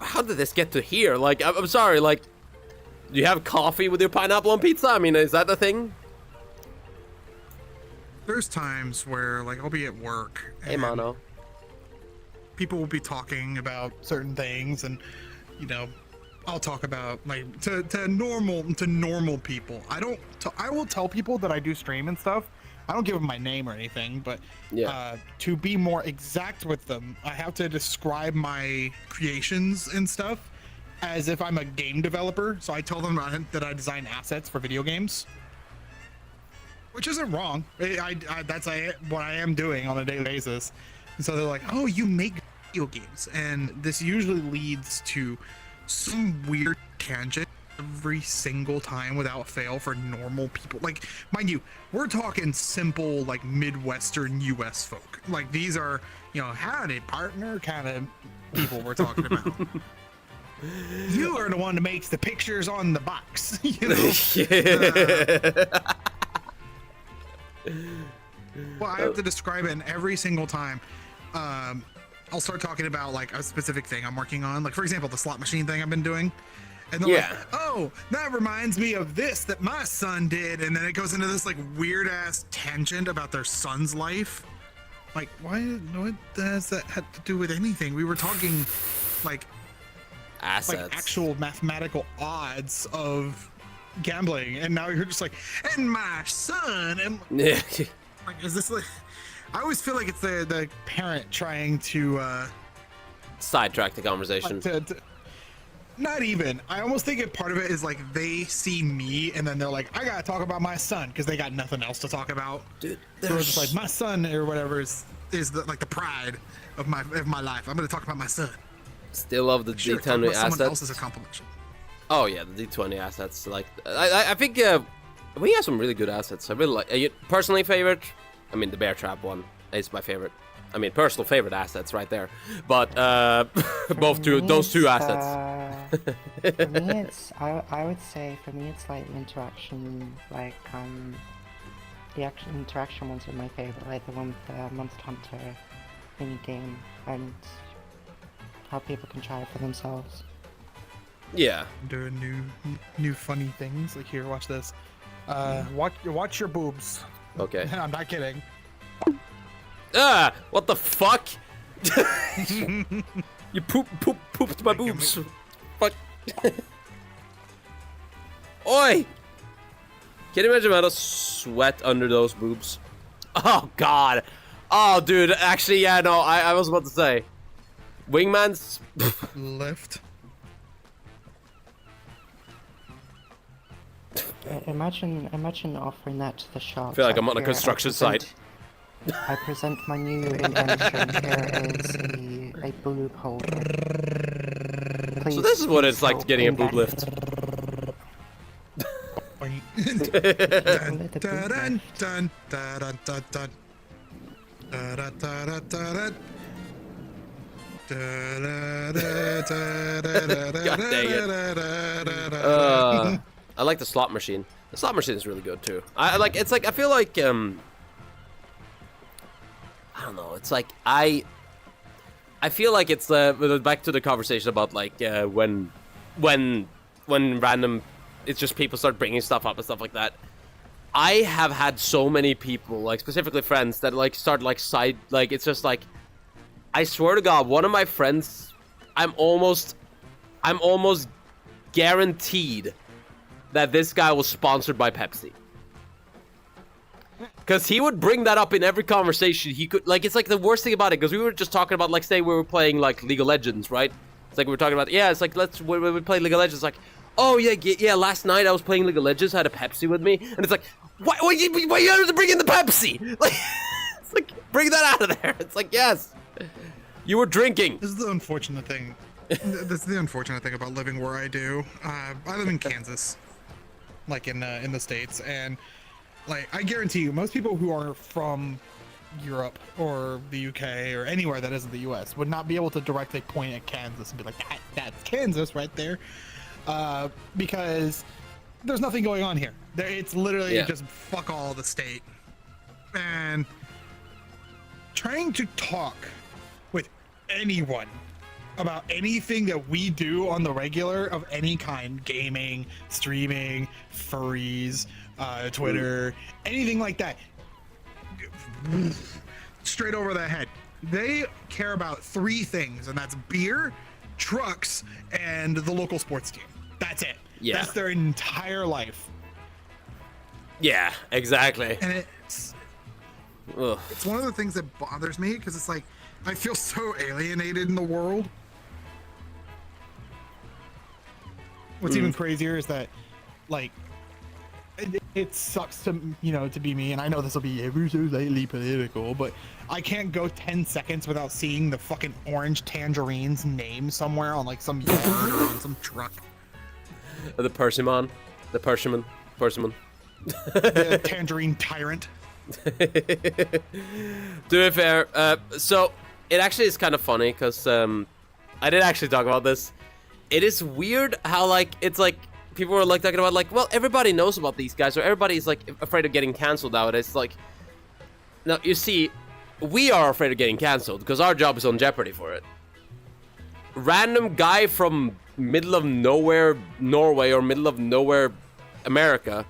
how did this get to here? Like, I'm sorry, like, do you have coffee with your pineapple on pizza? I mean, is that the thing? There's times where, like, I'll be at work. Hey, and Mono. People will be talking about certain things, and, you know, I'll talk about, like, to normal people. I will tell people that I do stream and stuff. I don't give them my name or anything, but Yeah. to be more exact with them, I have to describe my creations and stuff as if I'm a game developer. So I tell them that I design assets for video games, which isn't wrong. That's what I am doing on a daily basis. And so they're like, "Oh, you make video games," and this usually leads to some weird tangent every single time without fail for normal people. Like, mind you, we're talking simple, like, Midwestern US folk. Like, these are, you know, howdy partner kind of people we're talking about. You are the one that makes the pictures on the box, you know. Well, I have to describe it, and every single time I'll start talking about, like, a specific thing I'm working on. Like, for example, the slot machine thing I've been doing. And they're like, oh, that reminds me of this that my son did. And then it goes into this, like, weird-ass tangent about their son's life. Like, what does that have to do with anything? We were talking, like, Assets. like actual mathematical odds of gambling. And now you're just like, and my son. And, Yeah. like, is this, like... I always feel like it's the parent trying to... Sidetrack the conversation. Not even. I almost think part of it is like they see me and then they're like, I gotta talk about my son because they got nothing else to talk about. Dude, So it's just like my son or whatever is the, like, the pride of my life. I'm gonna talk about my son. Still love the Sure, talk D20 about someone else assets. is a compliment. Oh yeah, the D20 assets. Like, I think we have some really good assets. I really like. Personally, favorite. I mean, the bear trap one is my favorite. I mean, personal favorite assets right there. But those two assets. For me, it's I would say for me it's like the interaction, like the actual interaction ones are my favorite, like the one with the Monster Hunter mini game and how people can try it for themselves. Yeah. Doing new funny things. Like here, watch this. Watch your boobs. Okay. I'm not kidding. Ah! What the fuck? You pooped my boobs. Fuck. Oi! Can you imagine how to sweat under those boobs? Oh god. Oh dude, actually yeah, no, I was about to say. Wingman's Lift. Imagine offering that to the shop. I feel like I'm on a construction site. I present my new invention. Here is a boob holder. Please, So this is what it's like help getting a boob invent. lift. Dun, dun, dun, dun, dun, dun. Da, da, da, da, da, da. Da, da, da, da, da, da, da, God dang it. da, da, da, da. I like the slot machine. The slot machine is really good too. I like. It's like I feel like I don't know. It's like I feel like it's back to the conversation about like when random, it's just people start bringing stuff up and stuff like that. I have had so many people, like specifically friends, that like start like it's just like, I swear to God, one of my friends, I'm almost guaranteed that this guy was sponsored by Pepsi. Because he would bring that up in every conversation he could. Like, it's like the worst thing about it, because we were just talking about, like, say we were playing, like, League of Legends, right? It's like we were talking about, yeah, it's like, when we play League of Legends, like, oh, yeah, last night I was playing League of Legends, I had a Pepsi with me, and it's like, why you have to bring in the Pepsi? Like, it's like, bring that out of there. It's like, yes, you were drinking. This is the unfortunate thing. This is the unfortunate thing about living where I do. I live in Kansas, like in the States, and like I guarantee you, most people who are from Europe or the UK or anywhere that isn't the US would not be able to directly point at Kansas and be like, that's Kansas right there, because there's nothing going on here. It's literally just fuck all the state. And trying to talk with anyone about anything that we do on the regular of any kind, gaming, streaming, furries, Twitter, anything like that, straight over the head. They care about three things, and that's beer, trucks, and the local sports team. That's it. Yeah. That's their entire life. Yeah, exactly. And it's one of the things that bothers me, because it's like I feel so alienated in the world. What's even crazier is that, like, it sucks to, to be me, and I know this will be ever so slightly political, but I can't go 10 seconds without seeing the fucking orange tangerine's name somewhere on like some yard or on some truck. The Persimmon. The Tangerine tyrant. To be fair, so it actually is kind of funny because I did actually talk about this. It is weird how like it's like people are like talking about like, well, everybody knows about these guys, or everybody's like afraid of getting canceled nowadays. It's like, now you see, we are afraid of getting canceled because our job is on jeopardy for it. Random guy from middle of nowhere Norway or middle of nowhere America,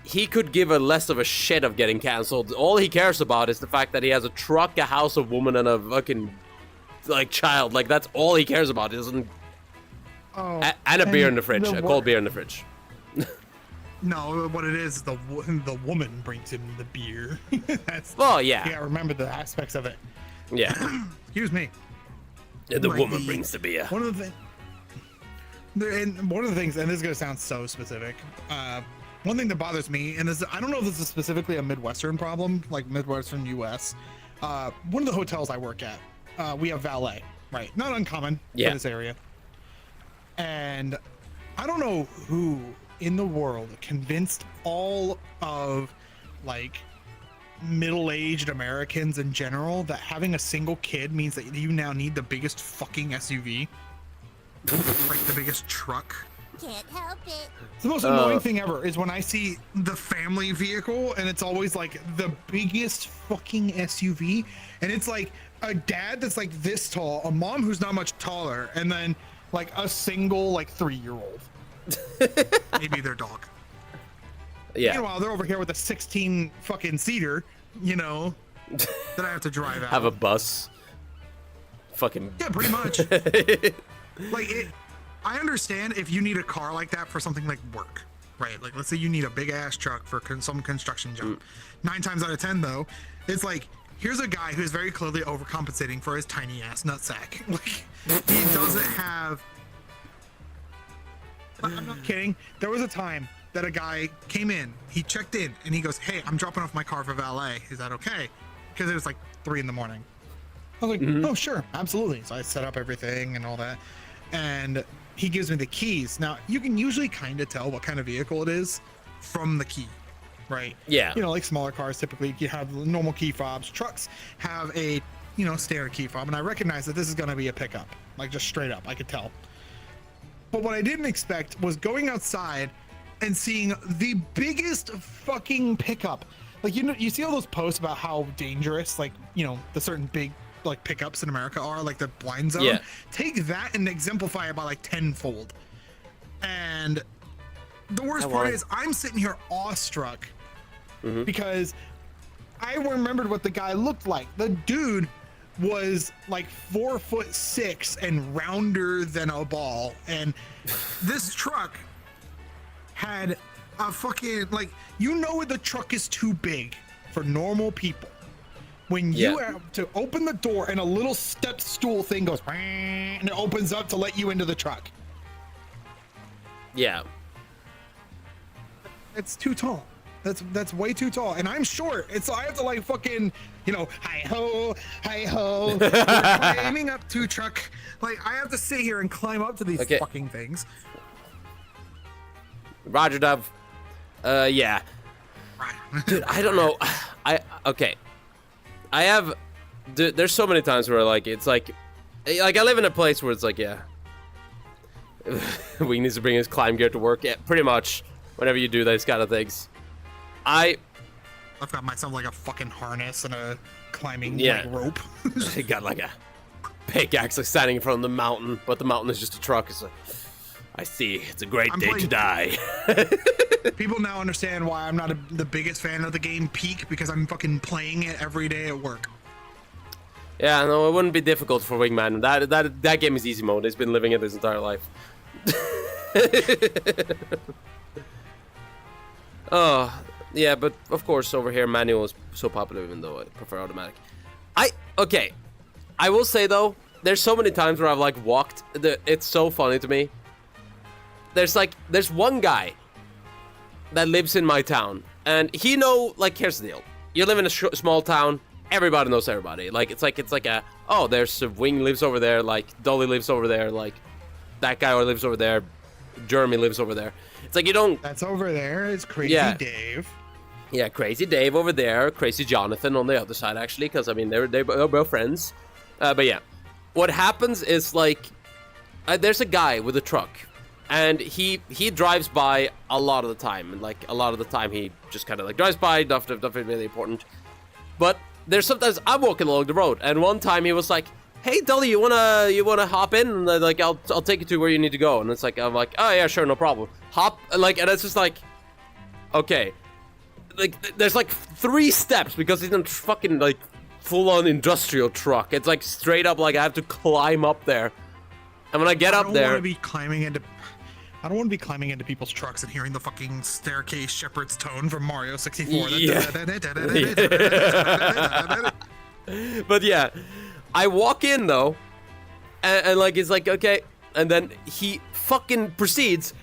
he could give a less of a shit of getting canceled. All he cares about is the fact that he has a truck, a house, a woman, and a fucking like child. Like that's all he cares about. He doesn't. Oh, and a beer in the fridge, a cold beer in the fridge. No, what it is the woman brings him the beer. That's, well, yeah. Yeah, remember the aspects of it. Yeah. Excuse me. And the woman brings the beer. One of the things, and this is gonna sound so specific. One thing that bothers me, and this, I don't know if this is specifically a Midwestern problem, like Midwestern U.S. One of the hotels I work at, we have valet, right? Not uncommon for this area. And I don't know who in the world convinced all of like middle-aged Americans in general that having a single kid means that you now need the biggest fucking SUV, like the biggest truck. Can't help it. The most annoying thing ever is when I see the family vehicle and it's always like the biggest fucking SUV, and it's like a dad that's like this tall, a mom who's not much taller, and then like a single like 3-year-old. Maybe their dog. Yeah. Meanwhile, they're over here with a 16 fucking seater, you know, that I have to drive out. Have a bus. Fucking. Yeah, pretty much. Like it. I understand if you need a car like that for something like work, right? Like, let's say you need a big ass truck for some construction job. 9 times out of 10, though, it's like, here's a guy who's very clearly overcompensating for his tiny ass nutsack. Like, he doesn't have. I'm not kidding. There was a time that a guy came in, he checked in, and he goes, "Hey, I'm dropping off my car for valet. Is that okay?" Because it was like 3 a.m. I was like, "Oh, sure, absolutely." So I set up everything and all that, and he gives me the keys. Now, you can usually kind of tell what kind of vehicle it is from the key, right? Yeah. You know, like smaller cars, typically you have normal key fobs. Trucks have a, you know, standard key fob, and I recognize that this is going to be a pickup, like just straight up, I could tell. But what I didn't expect was going outside and seeing the biggest fucking pickup. Like, you know, you see all those posts about how dangerous, like, you know, the certain big like pickups in America are, like the blind zone. Yeah. Take that and exemplify it by like tenfold. And the worst part is I'm sitting here awestruck because I remembered what the guy looked like. The dude was like 4'6" and rounder than a ball, and this truck had a fucking, like, you know when the truck is too big for normal people, when you have to open the door and a little step stool thing goes and it opens up to let you into the truck. Yeah. It's too tall. That's way too tall, and I'm short. It's I have to like fucking, you know, hi ho, we're climbing up to truck. Like, I have to sit here and climb up to these fucking things. Roger Dove. Yeah. Dude, I don't know. I have. Dude, there's so many times where like it's like I live in a place where it's like, yeah, we need to bring his climb gear to work. Yeah, pretty much. Whenever you do those kind of things. I've got myself like a fucking harness and a climbing like, rope. He got like a pickaxe like standing in front of the mountain, but the mountain is just a truck. It's like, I see. It's a great day to die. People now understand why I'm not the biggest fan of the game Peak, because I'm fucking playing it every day at work. Yeah, no, it wouldn't be difficult for Wingman. That game is easy mode. He's been living it his entire life. Oh, yeah, but of course over here manual is so popular, even though I prefer automatic. Okay, I will say though, there's so many times where I've like walked. It's so funny to me. There's one guy that lives in my town, and he like, here's the deal. You live in a small town. Everybody knows everybody. Like it's like a, oh, there's Wing lives over there. Like Dolly lives over there. Like that guy lives over there. Jeremy lives over there. It's like you don't. That's over there. It's Crazy Dave. Yeah, Crazy Dave over there. Crazy Jonathan on the other side, actually, because I mean they're both friends. But yeah, what happens is like there's a guy with a truck, and he drives by a lot of the time, and like a lot of the time he just kind of like drives by. Nothing really important. But there's sometimes I'm walking along the road, and one time he was like, "Hey Dolly, you wanna hop in? And like I'll take you to where you need to go." And it's like I'm like, "Oh yeah, sure, no problem." Hop, like, and it's just like, okay, like there's like 3 steps because it's a fucking like full-on industrial truck. It's like straight up, like I have to climb up there, and when I get up there, I don't want to be climbing into people's trucks and hearing the fucking staircase shepherd's tone from Mario 64. But yeah. I walk in though, and like it's like, okay, and then he fucking proceeds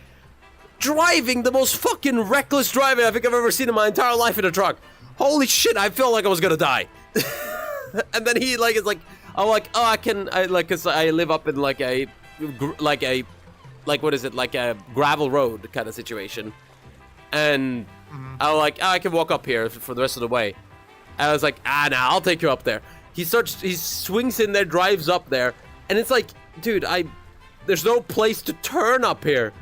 driving the most fucking reckless driving I think I've ever seen in my entire life in a truck. Holy shit, I felt like I was gonna die. And then he like is like, I'm like, oh, cause I live up in like a what is it, like a gravel road kind of situation, and I'm like, oh, I can walk up here for the rest of the way. I was like, nah, I'll take you up there. He swings in there, drives up there, and it's like, dude, there's no place to turn up here.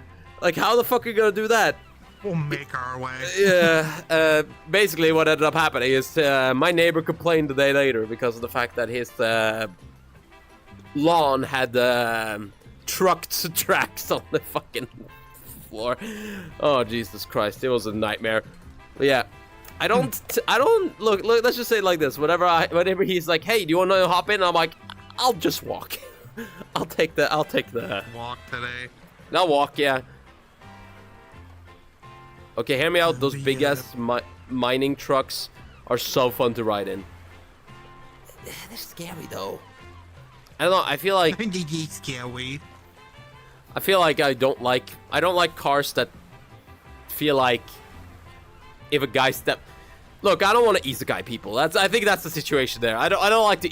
Like, how the fuck are you gonna do that? We'll make our way. Yeah, basically what ended up happening is my neighbor complained the day later because of the fact that his lawn had trucked tracks on the fucking floor. Oh, Jesus Christ, it was a nightmare. But yeah, I don't look, let's just say it like this. Whenever he's like, hey, do you want to hop in? I'm like, I'll just walk. I'll take the walk today. I'll walk, yeah. Okay, hear me out. Those big ass mining trucks are so fun to ride in. They're scary though. I don't know. I feel like scary. I feel like I don't like cars that feel like if a guy Look, I don't want to isekai people. I think that's the situation there. I don't like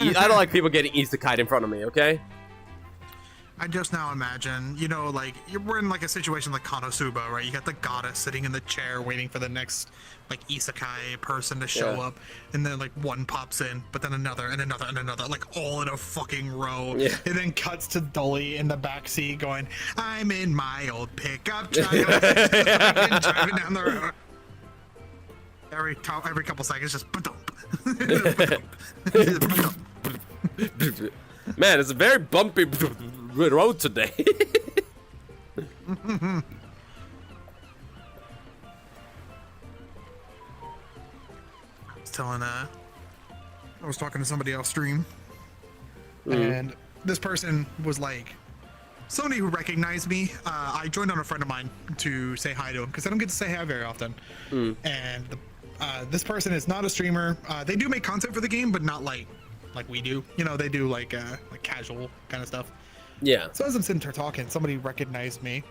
people getting isekai'd in front of me. Okay. I just now imagine, you know, like we're in like a situation like Konosuba, right? You got the goddess sitting in the chair waiting for the next like isekai person to show up, and then like one pops in, but then another and another and another, like all in a fucking row. Yeah. And then cuts to Dolly in the back seat going, "I'm in my old pickup truck," driving down the road. Every couple seconds, just man, it's a very bumpy road today. I was talking to somebody off stream, and this person was like, somebody who recognized me. I joined on a friend of mine to say hi to him because I don't get to say hi very often. And this person is not a streamer. They do make content for the game, but not like we do. You know, they do like casual kind of stuff. Yeah. So as I'm sitting there talking, somebody recognized me,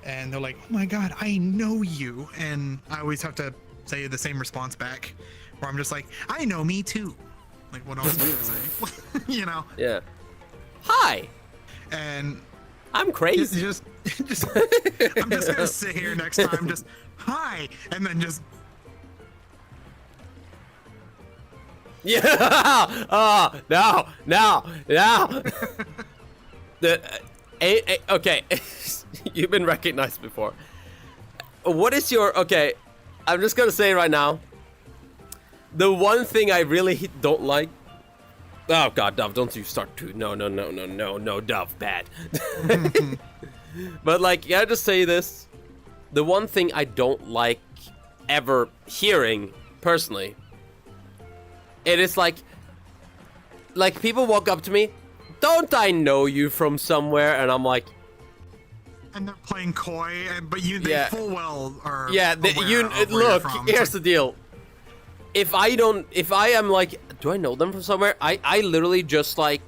and they're like, "Oh my god, I know you!" And I always have to say the same response back, where I'm just like, "I know me too." Like, what else am I gonna say? You know? Yeah. Hi. And I'm crazy. Just I'm just gonna sit here next time, just hi, and then just. Yeah. Oh, no. Okay. You've been recognized before. What is your... Okay, I'm just gonna say right now. The one thing I really don't like... Oh, God, Dove, don't you start to... No, Dove, bad. But, like, I just say this. The one thing I don't like ever hearing, personally... It is like people walk up to me, don't I know you from somewhere? And I'm like, and they're playing coy, but they full well are. Yeah, look. Here's the deal. If I am like, do I know them from somewhere? I literally just like,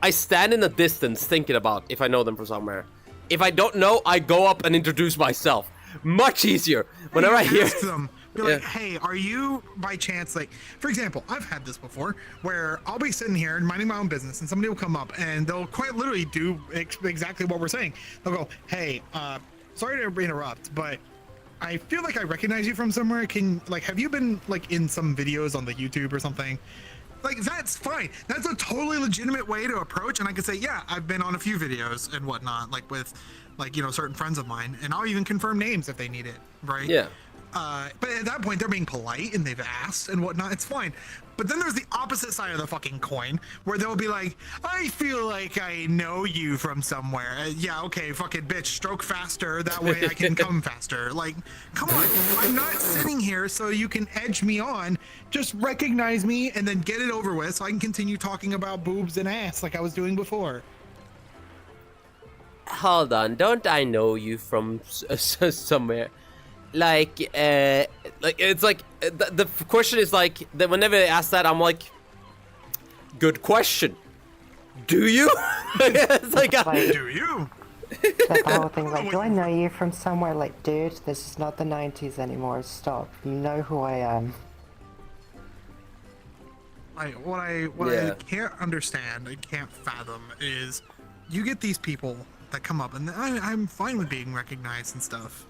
I stand in the distance thinking about if I know them from somewhere. If I don't know, I go up and introduce myself. Much easier. Whenever I hear them. Be like, hey, are you by chance, like, for example, I've had this before where I'll be sitting here and minding my own business and somebody will come up and they'll quite literally do exactly what we're saying. They'll go, hey, sorry to interrupt, but I feel like I recognize you from somewhere. Have you been like in some videos on the YouTube or something? Like, that's fine. That's a totally legitimate way to approach. And I can say, yeah, I've been on a few videos and whatnot, like with like, you know, certain friends of mine, and I'll even confirm names if they need it. Right. Yeah. But at that point, they're being polite and they've asked and whatnot. It's fine. But then there's the opposite side of the fucking coin where they'll be like, I feel like I know you from somewhere. Yeah, okay, fucking bitch, stroke faster. That way I can come faster. Like, come on. I'm not sitting here so you can edge me on. Just recognize me and then get it over with so I can continue talking about boobs and ass like I was doing before. Hold on. Don't I know you from somewhere? Like it's like the question is like that whenever they ask that, I'm like, good question. Do you? It's like, do you? The whole thing, like, do I know you from somewhere? Like, dude, this is not the 90s anymore. Stop. You know who I am. What I can't understand, I can't fathom is you get these people that come up and I'm fine with being recognized and stuff.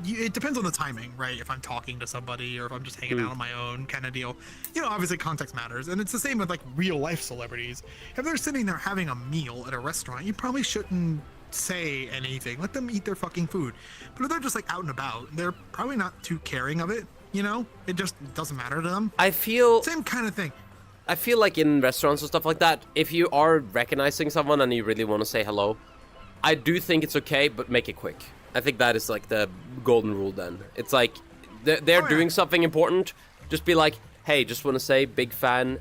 it depends on the timing, right? If I'm talking to somebody or if I'm just hanging out on my own kind of deal. Obviously context matters. And it's the same with like real life celebrities. If they're sitting there having a meal at a restaurant, you probably shouldn't say anything. Let them eat their fucking food. But if they're just like out and about, they're probably not too caring of it. It just doesn't matter to them. I feel Same kind of thing. I feel like in restaurants and stuff like that, if you are recognizing someone and you really want to say hello, I do think it's okay, but make it quick. I think that is like the golden rule then. It's like they're doing something important. Just be like, hey, just want to say big fan.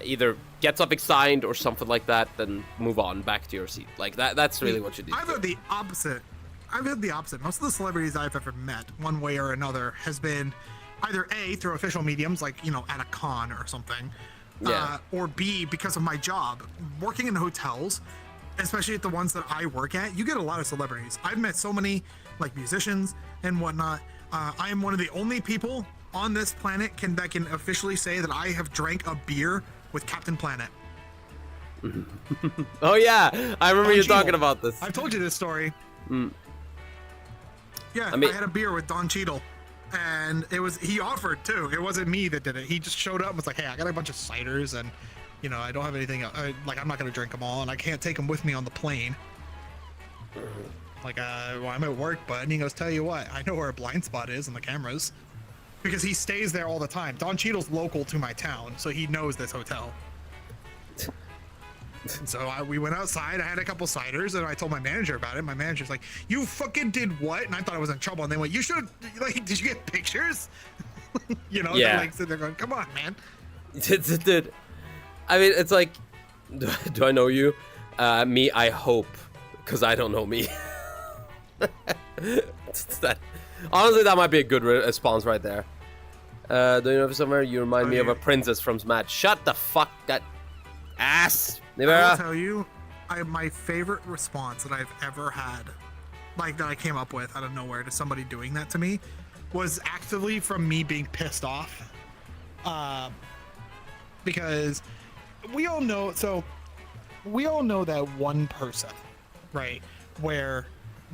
Either get something signed or something like that, then move on back to your seat. Like that's really what you do. I've had the opposite. Most of the celebrities I've ever met, one way or another, has been either A, through official mediums, like, at a con or something, or B, because of my job. Working in hotels, especially at the ones that I work at, you get a lot of celebrities. I've met so many, like, musicians and whatnot. I am one of the only people on this planet that can officially say that I have drank a beer with Captain Planet. Oh yeah, I remember you talking about this. I've told you this story. Yeah, I had a beer with Don Cheadle, and he offered too. It wasn't me that did it. He just showed up and was like, hey, I got a bunch of ciders, and I don't have anything, I'm not gonna drink them all, and I can't take them with me on the plane. Like, well, I'm at work, bud. And he goes, tell you what, I know where a blind spot is on the cameras, because he stays there all the time. Don Cheadle's local to my town, so he knows this hotel. And so we went outside. I had a couple ciders, and I told my manager about it. My manager's like, you fucking did what? And I thought I was in trouble. And they went, you should, like, did you get pictures? Yeah. They're like sitting there going, come on, man. Dude, I mean, it's like, do I know you? Me, I hope, because I don't know me. Honestly, that might be a good response right there. Do you know somewhere you remind me of a princess from Smash? Shut the fuck that ass. I will tell you, my favorite response that I've ever had, like that I came up with out of nowhere to somebody doing that to me, was actively from me being pissed off. Because we all know that one person, right, where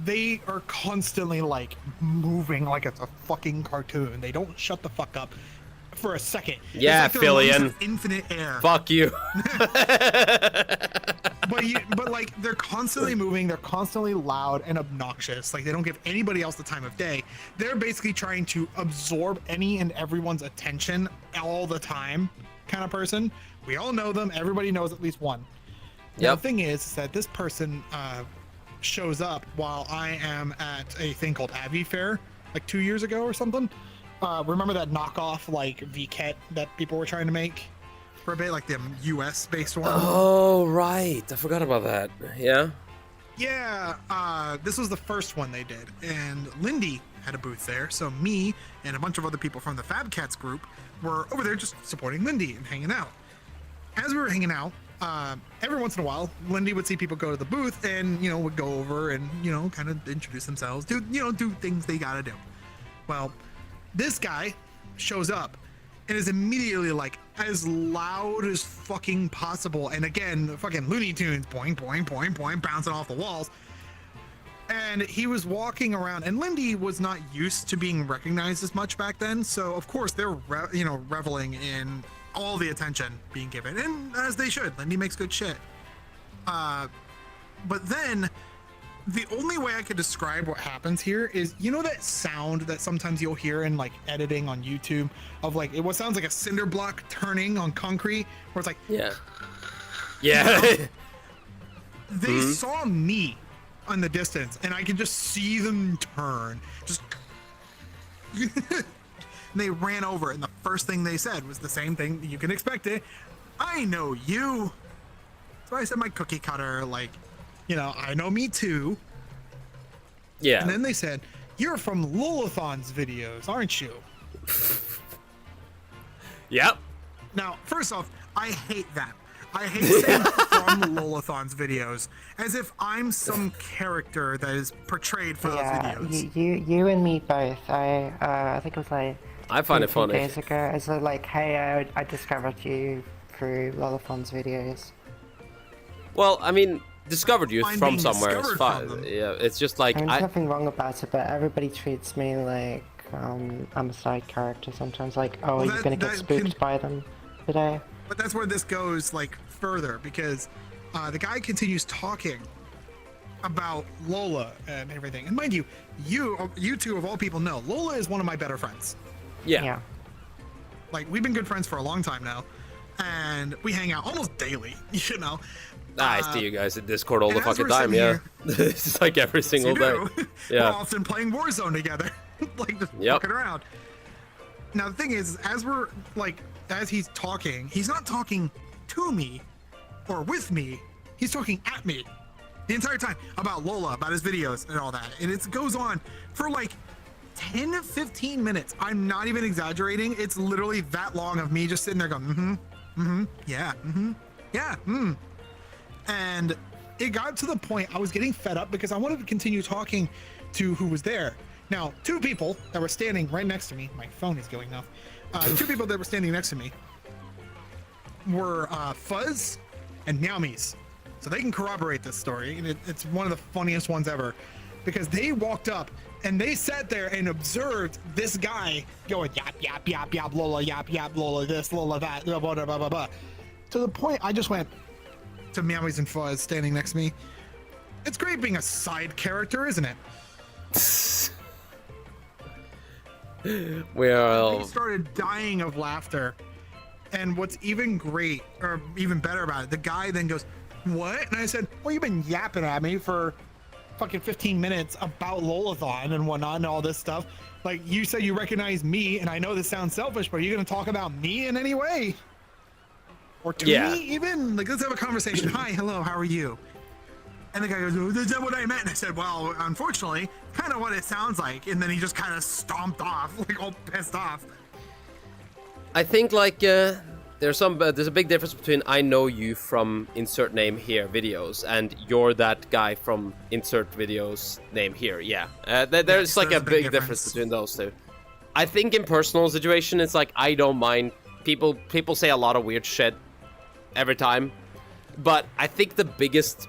they are constantly like moving like it's a fucking cartoon. They don't shut the fuck up for a second. Yeah, Fillion. Infinite air. Fuck you. but like they're constantly moving. They're constantly loud and obnoxious. Like they don't give anybody else the time of day. They're basically trying to absorb any and everyone's attention all the time, kind of person. We all know them. Everybody knows at least one. Now, the thing is that this person shows up while I am at a thing called Abbey Fair, like 2 years ago or something. Remember that knockoff like VCAT that people were trying to make for a bit, like the US based one? Oh, right. I forgot about that. Yeah? Yeah, this was the first one they did, and Lindy had a booth there, so me and a bunch of other people from the Fab Cats group were over there just supporting Lindy and hanging out. As we were hanging out, every once in a while, Lindy would see people go to the booth and, would go over and, kind of introduce themselves, do things they gotta do. Well, this guy shows up and is immediately like as loud as fucking possible. And again, the fucking Looney Tunes, boing, boing, boing, boing, bouncing off the walls. And he was walking around, and Lindy was not used to being recognized as much back then. So of course they're, reveling in all the attention being given, and as they should. Lindy makes good shit. But then the only way I could describe what happens here is, that sound that sometimes you'll hear in like editing on YouTube of like what sounds like a cinder block turning on concrete, where it's like, yeah. They saw me on the distance, and I could just see them turn. Just and they ran over, and the first thing they said was the same thing you can expect it. I know you. So I said my cookie cutter, like, I know me too. Yeah. And then they said, you're from Lolathon's videos, aren't you? Yep. Now, first off, I hate that. I hate saying from Lolathon's videos, as if I'm some character that is portrayed for those videos. You and me both. I think it was like I find it 2 funny. days ago. It's like, hey, I discovered you through Lolathon's videos. Well, I mean, discovered you I'm from being somewhere. It's discovered fine. from them. Yeah, it's just like I mean, there's nothing wrong about it, but everybody treats me like I'm a side character sometimes. Like, oh, Well, are you gonna get that spooked by them today? But that's where this goes like further because the guy continues talking about Lola and everything. And mind you, you two of all people know Lola is one of my better friends. yeah. Like we've been good friends for a long time now, and we hang out almost daily. You know. I see you guys in Discord all the and as fucking we're time. sitting Yeah, here- it's like every single day. We're Yeah. often playing Warzone together, like just Yep. fucking around. Now the thing is, as he's talking, he's not talking to me or with me. He's talking at me the entire time about Lola, about his videos and all that. And it goes on for like 10 to 15 minutes. I'm not even exaggerating. It's literally that long of me just sitting there going, yeah, And it got to the point I was getting fed up because I wanted to continue talking to who was there. Now, two people that were standing right next to me, my phone is going off. Two people that were standing next to me were Fuzz and Meowmies. So they can corroborate this story, and it's one of the funniest ones ever because they walked up and they sat there and observed this guy going yap, yap, yap, yap, Lola, yap, yap, Lola, this, Lola, that, blah, blah, blah, blah, blah. To the point I just went to Meowmies and Fuzz standing next to me. It's great being a side character, isn't it? We are all They started dying of laughter. And what's even great, or even better about it, the guy then goes, what? And I said, well, you've been yapping at me for fucking 15 minutes about Lolathon and whatnot and all this stuff. Like, you say you recognize me, and I know this sounds selfish, but are you going to talk about me in any way? Or to me, even? Like, let's have a conversation. Hi, hello, how are you? And the guy goes, oh, is that what I meant? And I said, well, unfortunately, kind of what it sounds like. And then he just kind of stomped off, like all pissed off. I think like there's a big difference between I know you from insert name here videos and you're that guy from insert videos name here. Yeah, there's like a big difference between those two. I think in personal situation it's like I don't mind people say a lot of weird shit every time, but I think the biggest,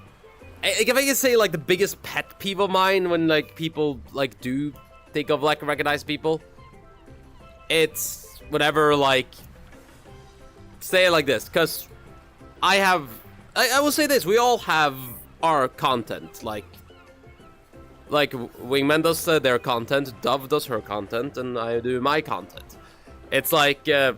if I can say like the biggest pet peeve of mine when like people like do think of like recognized people, it's whatever, like, say it like this, because I will say this, we all have our content, like Wingman does their content, Dove does her content, and I do my content. It's like, I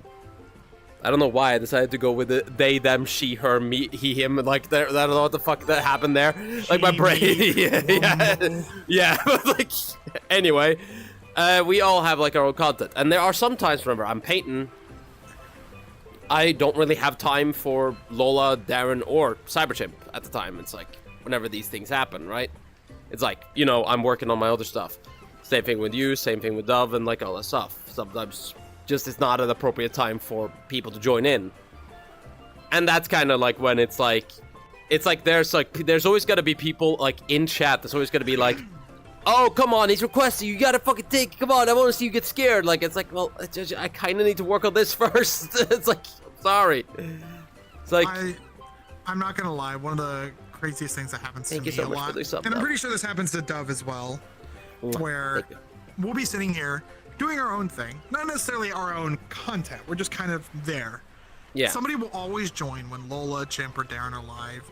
don't know why I decided to go with the they, them, she, her, me, he, him, like, I don't know what the fuck that happened there, like my brain, yeah, but like, anyway, we all have like our own content, and there are some times, remember, I'm painting, I don't really have time for Lola, Darren, or Cyberchimp at the time. It's like, whenever these things happen, right? It's like, you know, I'm working on my other stuff. Same thing with you, same thing with Dove, and like all that stuff. Sometimes just it's not an appropriate time for people to join in. And that's kind of like when it's like there's always got to be people like in chat. There's always got to be like, oh, come on, he's requesting, you gotta fucking take, come on, I want to see you get scared. Like, it's like, well, I kind of need to work on this first. It's like, sorry. It's like, I'm not gonna lie, one of the craziest things that happens to me so a lot, and I'm pretty sure this happens to Dove as well, where we'll be sitting here doing our own thing, not necessarily our own content, we're just kind of there. Yeah. Somebody will always join when Lola, Chimp, or Darren are live,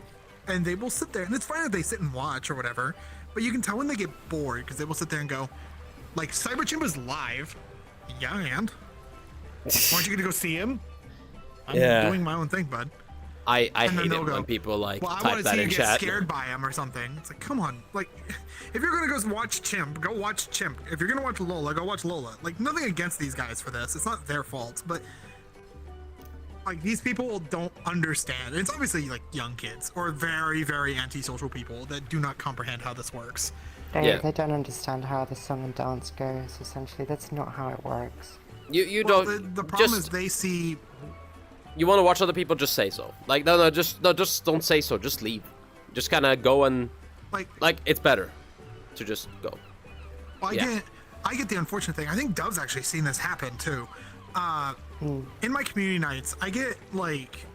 and they will sit there, and it's fine if they sit and watch or whatever, but you can tell when they get bored because they will sit there and go, like, Cyberchimp is live. Yeah, and? Aren't you gonna go see him? I'm doing my own thing, bud. I hate it go, when people like well, type that in chat. I want to see you get scared by him or something. It's like, come on. Like, if you're gonna go watch Chimp, go watch Chimp. If you're gonna watch Lola, go watch Lola. Like, nothing against these guys for this. It's not their fault, but like, these people don't understand. It's obviously like young kids or very, very antisocial people that do not comprehend how this works. They don't understand how the song and dance goes, essentially. That's not how it works. You Well, don't. the problem is they see. You want to watch other people? Just say so. Like, just don't say so. Just leave. Just kind of go and like it's better to just go. Well, I get the unfortunate thing. I think Dove's actually seen this happen too. In my community nights, I get like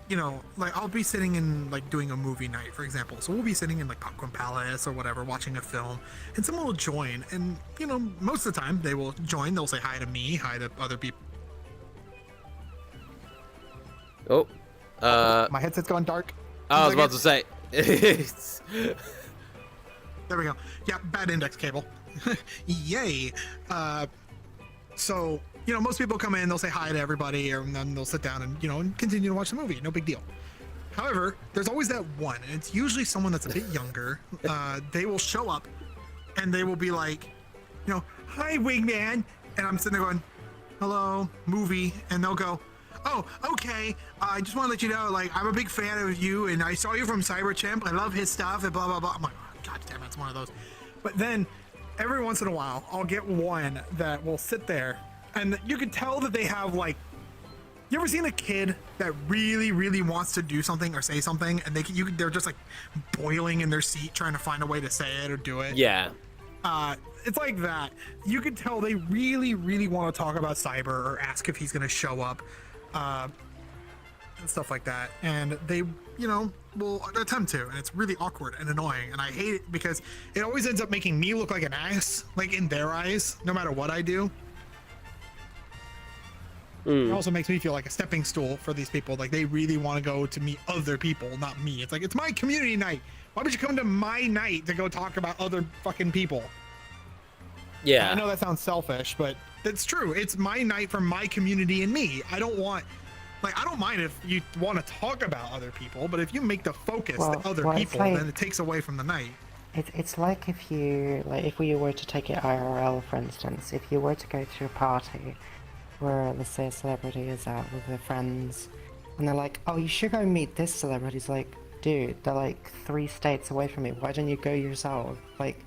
you know, like I'll be sitting in like doing a movie night, for example. So we'll be sitting in like Popcorn Palace or whatever, watching a film, and someone will join, and you know, most of the time they will join. They'll say hi to me, hi to other people. Oh, My headset's gone dark. I was about to say. There we go. Yeah, bad index cable. Yay. So, you know, most people come in, they'll say hi to everybody, and then they'll sit down and, you know, and continue to watch the movie. No big deal. However, there's always that one, and it's usually someone that's a bit younger. They will show up, and they will be like, you know, hi, Wingman. And I'm sitting there going, hello, movie. And they'll go, oh, okay. I just want to let you know, like, I'm a big fan of you, and I saw you from Cyberchimp. I love his stuff, and blah, blah, blah. I'm like, oh, God damn it, it's one of those. But then every once in a while, I'll get one that will sit there, and you can tell that they have, like, you ever seen a kid that really, really wants to do something or say something, and they're just, like, boiling in their seat trying to find a way to say it or do it? Yeah. It's like that. You can tell they really, really want to talk about Cyber or ask if he's going to show up. And stuff like that, and they, you know, will attempt to, and it's really awkward and annoying, and I hate it because it always ends up making me look like an ass, like in their eyes, no matter what I do. It also makes me feel like a stepping stool for these people. Like they really want to go to meet other people, not me. It's like, it's my community night. Why would you come to my night to go talk about other fucking people? Yeah. I know that sounds selfish, but That's true. It's my night for my community and me. I don't mind if you want to talk about other people, but if you make the focus the other people, like, then it takes away from the night. It's like if we were to take it IRL, for instance, if you were to go to a party where, let's say, a celebrity is out with their friends, and they're like, oh, you should go meet this celebrity. It's like, dude, they're like 3 states away from me. Why don't you go yourself? Like,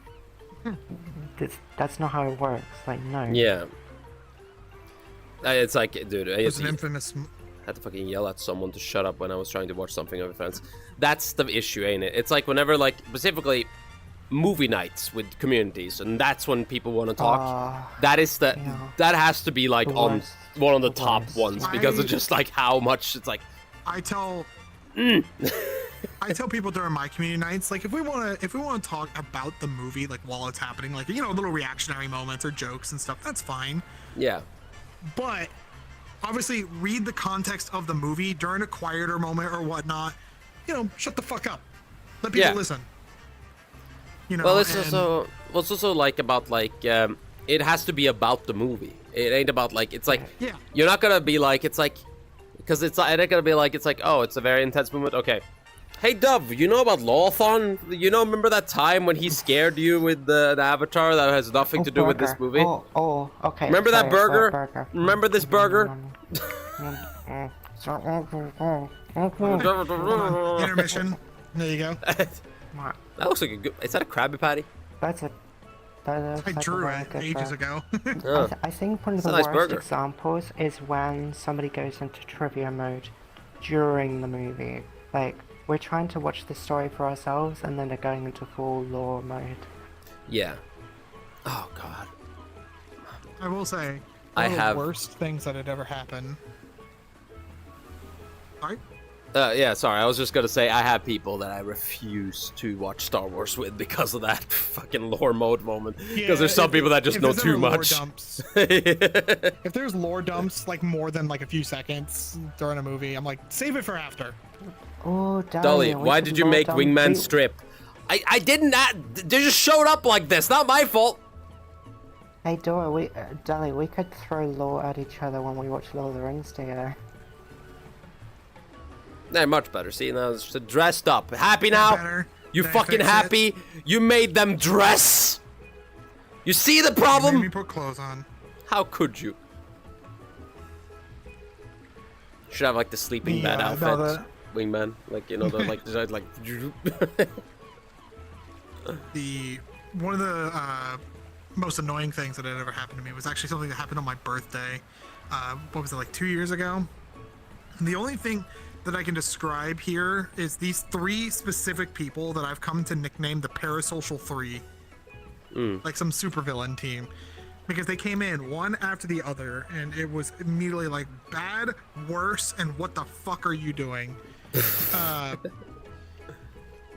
that's not how it works. Like, no. Yeah. It's like, dude, I There's an infamous... had to fucking yell at someone to shut up when I was trying to watch something with friends. That's the issue, ain't it? It's like whenever, like, specifically movie nights with communities, and that's when people want to talk. That is the that has to be like on one of the top ones because it's just like how much it's like. I tell people during my community nights, like if we want to talk about the movie, like while it's happening, like, you know, little reactionary moments or jokes and stuff, that's fine. Yeah. But obviously read the context of the movie during a quieter moment or whatnot. You know, shut the fuck up. Let people listen. You know, well, it's also like about like it has to be about the movie. It ain't about like it's like you're not gonna be like it's like because it ain't gonna be like it's like, oh, it's a very intense moment. Okay, hey Dove, you know about Lawthon? You know, remember that time when he scared you with the avatar that has nothing to do with this movie? Oh, okay. Remember that burger? Remember this burger? Intermission. There you go. That looks like a good. Is that a Krabby Patty? I drew it ages ago. I think one of the worst examples is when somebody goes into trivia mode during the movie. Like, we're trying to watch the story for ourselves, and then they're going into full lore mode. Yeah. Oh God. I will say, one of the worst things that had ever happened. Sorry? Yeah, sorry. I was just gonna say I have people that I refuse to watch Star Wars with because of that fucking lore mode moment. Because there's some people that just know too much. If there's lore dumps like more than like a few seconds during a movie, I'm like, save it for after. Oh, Dolly, why did you make Wingman strip? I didn't. They just showed up like this. Not my fault. Hey, Dolly, we could throw lore at each other when we watch Lord of the Rings together. They're much better. See, now it's dressed up. Happy now? Better. You fucking happy? You made them dress? You see the problem? You made me put clothes on. How could you? Should have like the sleeping bag outfit. Wingman. Like, you know, the like one of the most annoying things that had ever happened to me was actually something that happened on my birthday. What was it, like 2 years ago? And the only thing that I can describe here is these 3 specific people that I've come to nickname the Parasocial 3. Like some supervillain team. because they came in one after the other, and it was immediately like bad, worse, and what the fuck are you doing?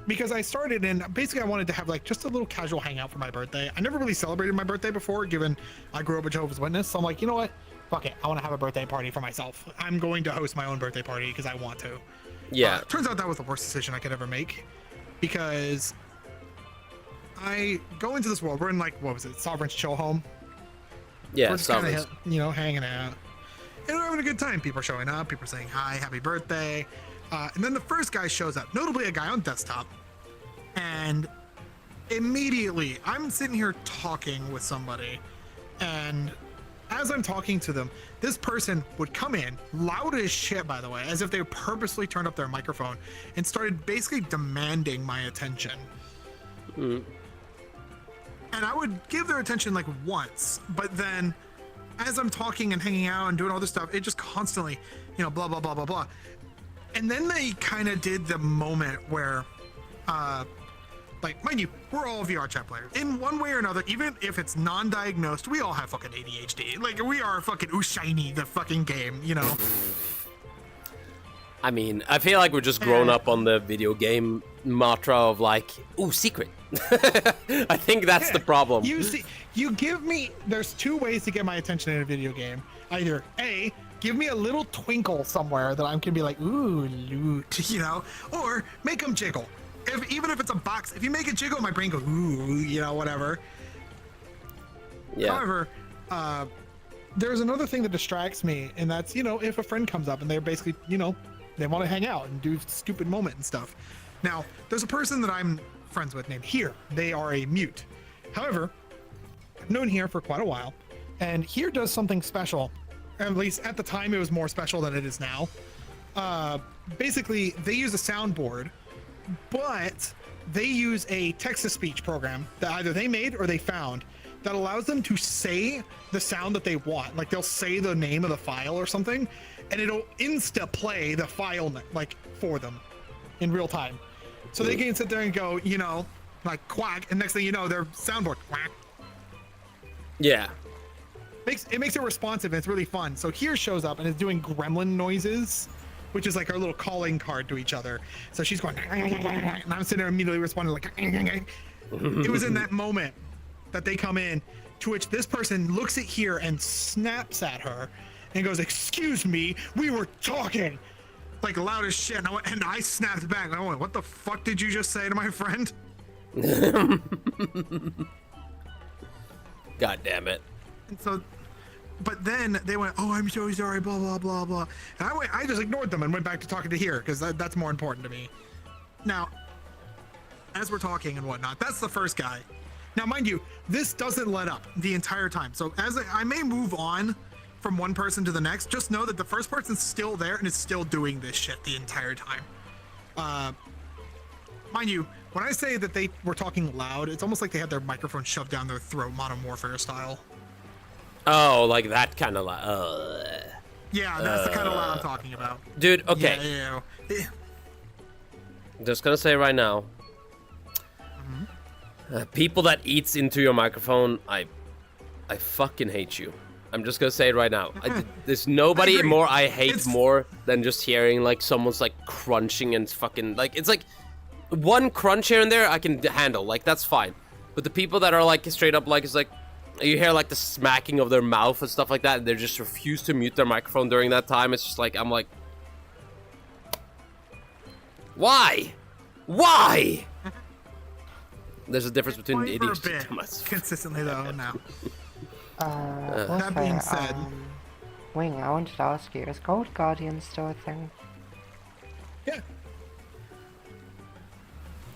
Because I started and basically I wanted to have like just a little casual hangout for my birthday. I never really celebrated my birthday before, given I grew up a Jehovah's Witness. So I'm like, you know what? Fuck it. I want to have a birthday party for myself. I'm going to host my own birthday party because I want to. Yeah. Turns out that was the worst decision I could ever make, because I go into this world. We're in like, what was it? Sovereign's chill home. Yeah, We're just kind Sovereigns. of, hanging out. And we're having a good time. People are showing up. People are saying hi, happy birthday. And then the first guy shows up, notably a guy on desktop. And immediately, I'm sitting here talking with somebody. And as I'm talking to them, this person would come in, loud as shit, by the way, as if they purposely turned up their microphone and started basically demanding my attention. And I would give their attention like once, but then as I'm talking and hanging out and doing all this stuff, it just constantly, blah, blah, blah, blah, blah. And then they kind of did the moment where, like, mind you, we're all VR chat players. In one way or another, even if it's non-diagnosed, we all have fucking ADHD. Like, we are fucking shiny the fucking game, I mean, I feel like we're just grown up on the video game mantra of like, ooh, secret. I think that's the problem. You see, you give me, there's two ways to get my attention in a video game. Either A, give me a little twinkle somewhere that I can be like, ooh, loot, or make them jiggle. Even if it's a box, if you make it jiggle, my brain goes, ooh, whatever. Yeah. However, there's another thing that distracts me, and that's, if a friend comes up and they're basically, they want to hang out and do stupid moment and stuff. Now, there's a person that I'm friends with named Here. They are a mute. However, I've known Here for quite a while, and Here does something special. At least at the time, it was more special than it is now. Basically, they use a soundboard, but they use a text-to-speech program that either they made or they found that allows them to say the sound that they want. Like, they'll say the name of the file or something, and it'll insta-play the file, like, for them in real time. So they can sit there and go, like, quack, and next thing you know, their soundboard, quack. Yeah. It makes it responsive, and it's really fun. So Here shows up and is doing gremlin noises, which is like our little calling card to each other. So she's going, and I'm sitting there immediately responding like, it was in that moment that they come in, to which this person looks at Here and snaps at her and goes, excuse me, we were talking, like loud as shit. And I snapped back. And I went, what the fuck did you just say to my friend? God damn it. And so, but then they went, oh, I'm so sorry, blah, blah, blah, blah. And I just ignored them and went back to talking to Here, because that's more important to me. Now, as we're talking and whatnot, that's the first guy. Now, mind you, this doesn't let up the entire time. So as I may move on from one person to the next, just know that the first person's still there and is still doing this shit the entire time. Mind you, when I say that they were talking loud, it's almost like they had their microphone shoved down their throat, Modern Warfare style. Oh, like that kind of Yeah, that's the kind of loud I'm talking about. Dude, okay. Yeah. Just gonna say right now, people that eats into your microphone, I fucking hate you. I'm just gonna say it right now. There's nobody I hate more than just hearing like someone's like crunching and fucking like, it's like one crunch here and there I can handle, like that's fine. But the people that are like straight up like, it's like you hear like the smacking of their mouth and stuff like that, and they just refuse to mute their microphone during that time. It's just like, I'm like, why? There's a difference between idiots and dumbass. Consistently though, now. That being said, Wing, I wanted to ask you, is Gold Guardian still a thing? Yeah.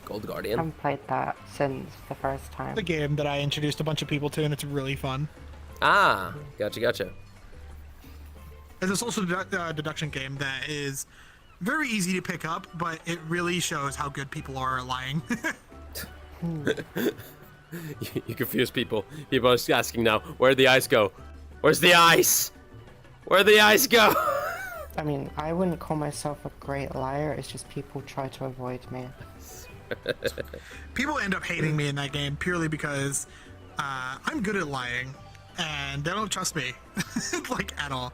Gold I Guardian. haven't played that since the first time. The game that I introduced a bunch of people to, and it's really fun. Ah, gotcha. It's a social deduction game that is very easy to pick up, but it really shows how good people are at lying. You confuse people. People are asking now, where'd the ice go? Where's the ice? Where'd the ice go? I mean, I wouldn't call myself a great liar, it's just people try to avoid me. People end up hating me in that game purely because I'm good at lying. and they don't trust me, like at all.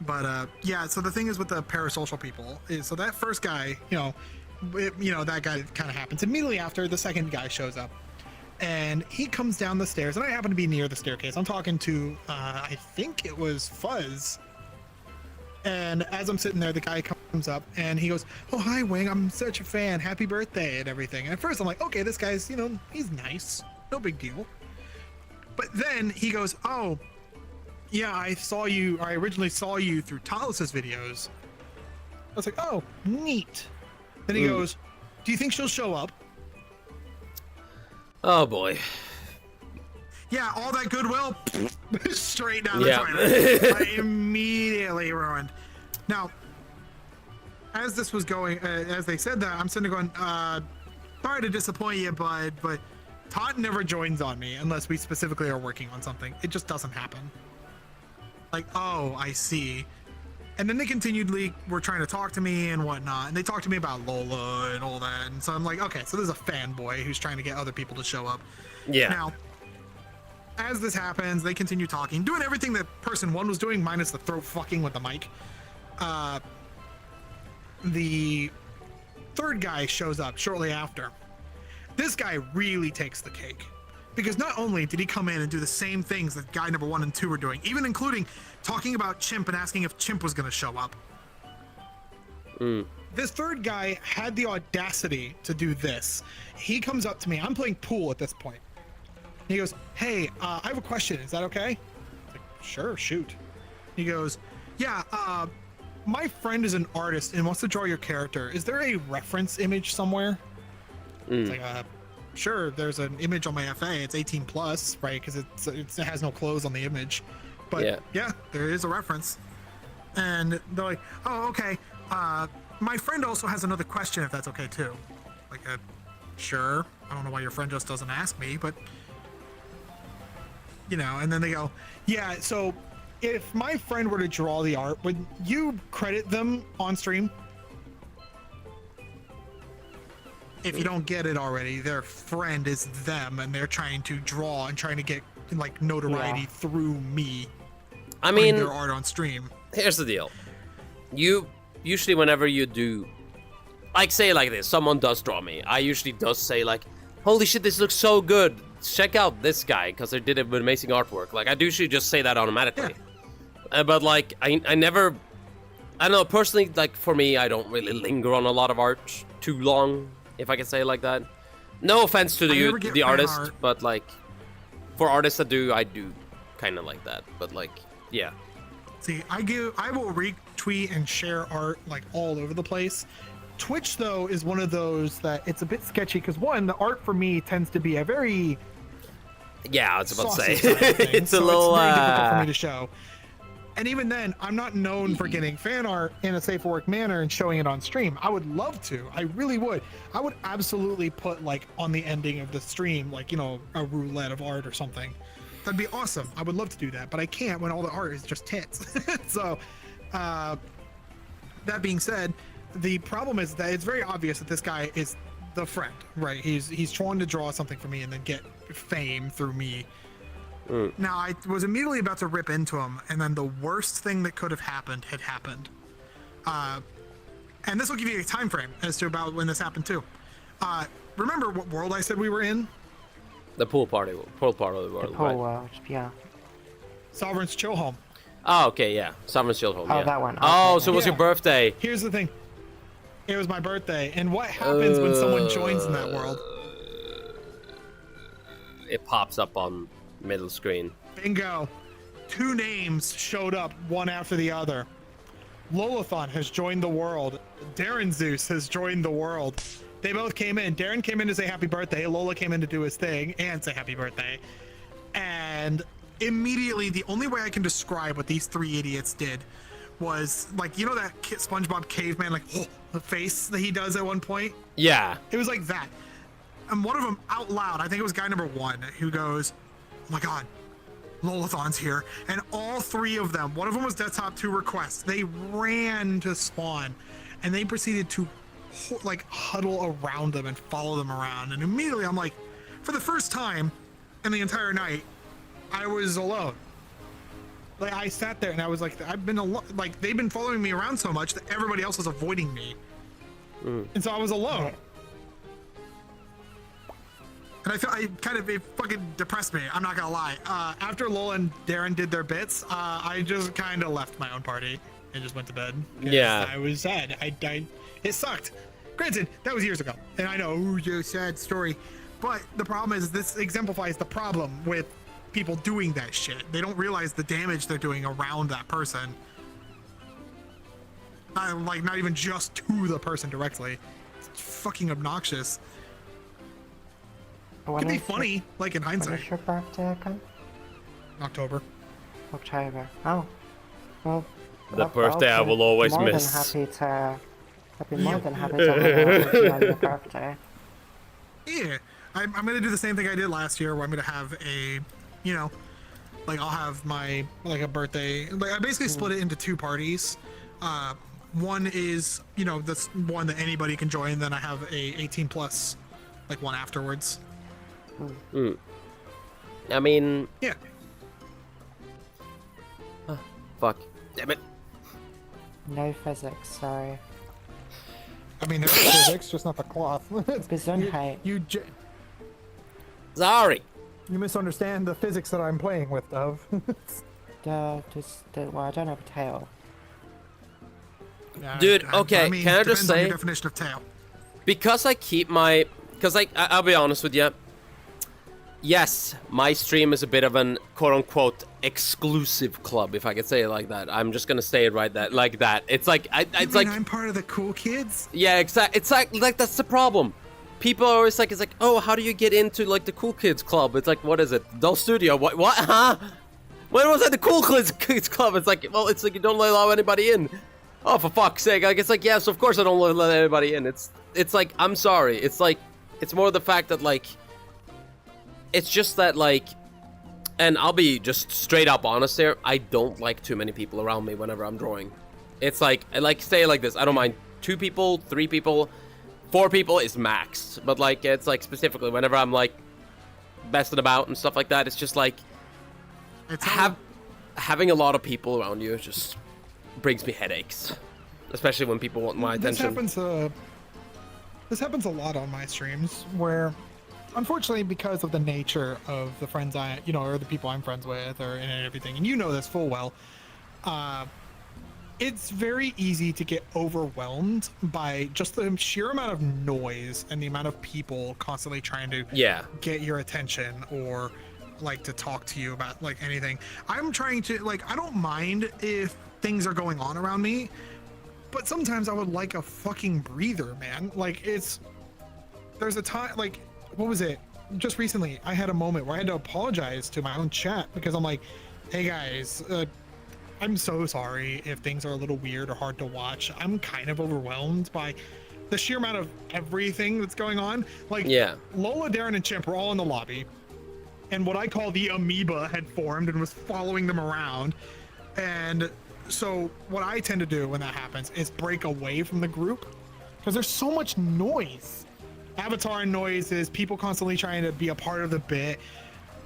But yeah, so the thing is with the parasocial people is, so that first guy, that guy kind of happens immediately after. The second guy shows up, and he comes down the stairs, and I happen to be near the staircase. I'm talking to I think it was Fuzz. And as I'm sitting there, the guy comes up and he goes, "Oh, hi, Wing. I'm such a fan. Happy birthday," and everything. And at first I'm like, okay, this guy's, he's nice. No big deal. But then he goes, "Oh, yeah, I originally saw you through Talus's videos." I was like, "Oh, neat." Then he goes, "Do you think she'll show up?" Oh boy. Yeah, all that goodwill straight down the toilet. I immediately ruined. Now, as this was going, as they said that, I'm sitting there going, sorry to disappoint you, bud, but Todd never joins on me unless we specifically are working on something. It just doesn't happen. Like, oh, I see. And then they continually were trying to talk to me and whatnot, and they talked to me about Lola and all that, and so I'm like, okay, so there's a fanboy who's trying to get other people to show up. Yeah. Now, as this happens, they continue talking, doing everything that person one was doing, minus the throat fucking with the mic. The third guy shows up shortly after. This guy really takes the cake, because not only did he come in and do the same things that guy number 1 and 2 were doing, even including talking about Chimp and asking if Chimp was going to show up. This third guy had the audacity to do this. He comes up to me. I'm playing pool at this point. He goes, "Hey, I have a question. Is that okay?" I'm like, "Sure, shoot." He goes, "Yeah, my friend is an artist and wants to draw your character. Is there a reference image somewhere?" It's like, "Sure, there's an image on my FA. It's 18 plus, right? Because it has no clothes on the image. But yeah, there is a reference." And they're like, "Oh, okay. My friend also has another question, if that's okay too." Like, sure. I don't know why your friend just doesn't ask me, but and then they go, "Yeah, so if my friend were to draw the art, would you credit them on stream?" If you don't get it already, their friend is them, and they're trying to draw and trying to get like notoriety through me. I mean, their art on stream. Here's the deal. You usually, whenever you do, like, say like this, someone does draw me, I usually does say like, "Holy shit, this looks so good. Check out this guy, because they did it with amazing artwork." Like, I do usually just say that automatically. But like, I never, I don't know, personally, like, for me, I don't really linger on a lot of art too long, if I can say it like that. No offense to the artist, but like, for artists that do, I do kind of like that. But like, yeah. See, I will retweet and share art like all over the place. Twitch, though, is one of those that it's a bit sketchy, because one, the art for me tends to be a very I was about to say it's a little it's very difficult for me to show. And even then, I'm not known for getting fan art in a safe for work manner and showing it on stream. I would love to. I really would. I would absolutely put like on the ending of the stream, like, a roulette of art or something. That'd be awesome. I would love to do that, but I can't when all the art is just tits. So, that being said, the problem is that it's very obvious that this guy is the friend, right? He's trying to draw something for me and then get fame through me. Now, I was immediately about to rip into him, and then the worst thing that could have happened had happened. And this will give you a time frame as to about when this happened too. Remember what world I said we were in? The pool part of the world, The pool right? world, yeah. Sovereign's Chill Home. Oh, okay, yeah. Sovereign's Chill Home, Oh, that one. Oh, Okay. so it was your birthday. Here's the thing. It was my birthday, and what happens when someone joins in that world? It pops up on middle screen. Bingo. 2 names showed up, one after the other. Lolathon has joined the world. Darren Zeus has joined the world. They both came in. Darren came in to say happy birthday. Lola came in to do his thing and say happy birthday. And immediately, the only way I can describe what these 3 idiots did was, like, that SpongeBob caveman, like, the face that he does at one point? Yeah. It was like that. And one of them out loud, I think it was guy number 1, who goes, "Oh my God, Lolathon's here." And all 3 of them, one of them was Desktop 2 requests. They ran to spawn, and they proceeded to like huddle around them and follow them around. And immediately I'm like, for the first time in the entire night, I was alone. Like I sat there and I was like, I've been alone. Like they've been following me around so much that everybody else is avoiding me, and so I was alone. And it fucking depressed me. I'm not gonna lie. After Lola and Darren did their bits, I just kind of left my own party and just went to bed. Yeah. I was sad. It sucked. Granted, that was years ago, and I know, ooh, you're a sad story. But the problem is, this exemplifies the problem with people doing that shit. They don't realize the damage they're doing around that person. Not even just to the person directly. It's fucking obnoxious. It could be funny, like in hindsight. When is your birthday again? October. October. Oh. Well, The birthday I will always miss. I'd be more than happy to hang out with you on your birthday. Yeah. I'm gonna do the same thing I did last year, where I'm gonna have a, you know, like I'll have my, like a birthday, like I basically split it into 2 parties. One is, you know, this one that anybody can join, then I have a 18 plus, like one afterwards. I mean, Yeah. fuck, damn it. No physics, sorry. I mean, there's physics, just not the cloth. Gesundheit. you Sorry. misunderstand the physics that I'm playing with, Dove. Well, I don't have a tail. Dude, okay, can I just depends on your say, definition of tail. because I keep my, because like, I'll be honest with you. Yes, my stream is a bit of an quote-unquote exclusive club, if I could say it like that. I'm just gonna say it right that like that. It's like it's like I'm part of the cool kids. yeah, exactly. It's like that's the problem. People are always like, it's like, oh, how do you get into like the cool kids club? It's like, what is it? Adult Studio? What? Huh? When was that the cool kids club? It's like, well, it's like you don't allow anybody in. Oh, for fuck's sake! Like it's like, yes, of course I don't let anybody in. It's like, I'm sorry. It's like, it's more the fact that like. It's just that, like, and I'll be just straight up honest here, I don't like too many people around me whenever I'm drawing. It's like, I like, say it like this, I don't mind 2 people, 3 people, 4 people is max. But, like, it's like, specifically, whenever I'm, like, messing about and stuff like that, it's just like, having a lot of people around you just brings me headaches. Especially when people want my attention. This happens a lot on my streams, where unfortunately, because of the nature of the friends or the people I'm friends with, and everything, and you know this full well, it's very easy to get overwhelmed by just the sheer amount of noise and the amount of people constantly trying to get your attention or like to talk to you about like anything. I'm trying to I don't mind if things are going on around me, but sometimes I would like a fucking breather, man. There's a time what was it? Just recently, I had a moment where I had to apologize to my own chat because I'm like, hey guys, I'm so sorry if things are a little weird or hard to watch. I'm kind of overwhelmed by the sheer amount of everything that's going on. Lola, Darren, and Chimp were all in the lobby, and what I call the amoeba had formed and was following them around. And so what I tend to do when that happens is break away from the group because there's so much noise. Avatar noises, people constantly trying to be a part of the bit,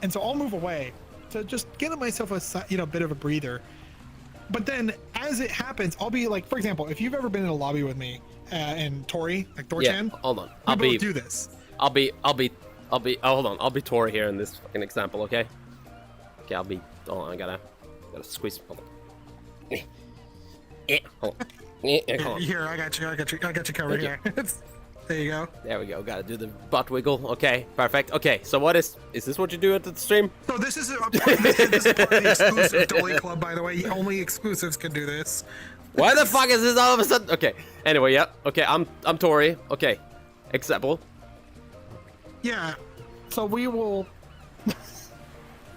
and so I'll move away to just get myself a bit of a breather. But then as it happens, I'll be like, for example, if you've ever been in a lobby with me and Tori, like Thorchan, hold on, we both do this. I'll be hold on, I'll be Tori here in this fucking example, okay? Okay, hold on, I gotta squeeze. Hold on. Hold on. Here, I got you covered here. There you go. There we go. Gotta do the butt wiggle. Okay, perfect. Okay, so what is this what you do at the stream? So this is part of the exclusive Dolly Club, by the way. Only exclusives can do this. Why the fuck is this all of a sudden? Okay. Anyway, yeah. Okay, I'm Tori. Okay. Acceptable. Yeah. So we will.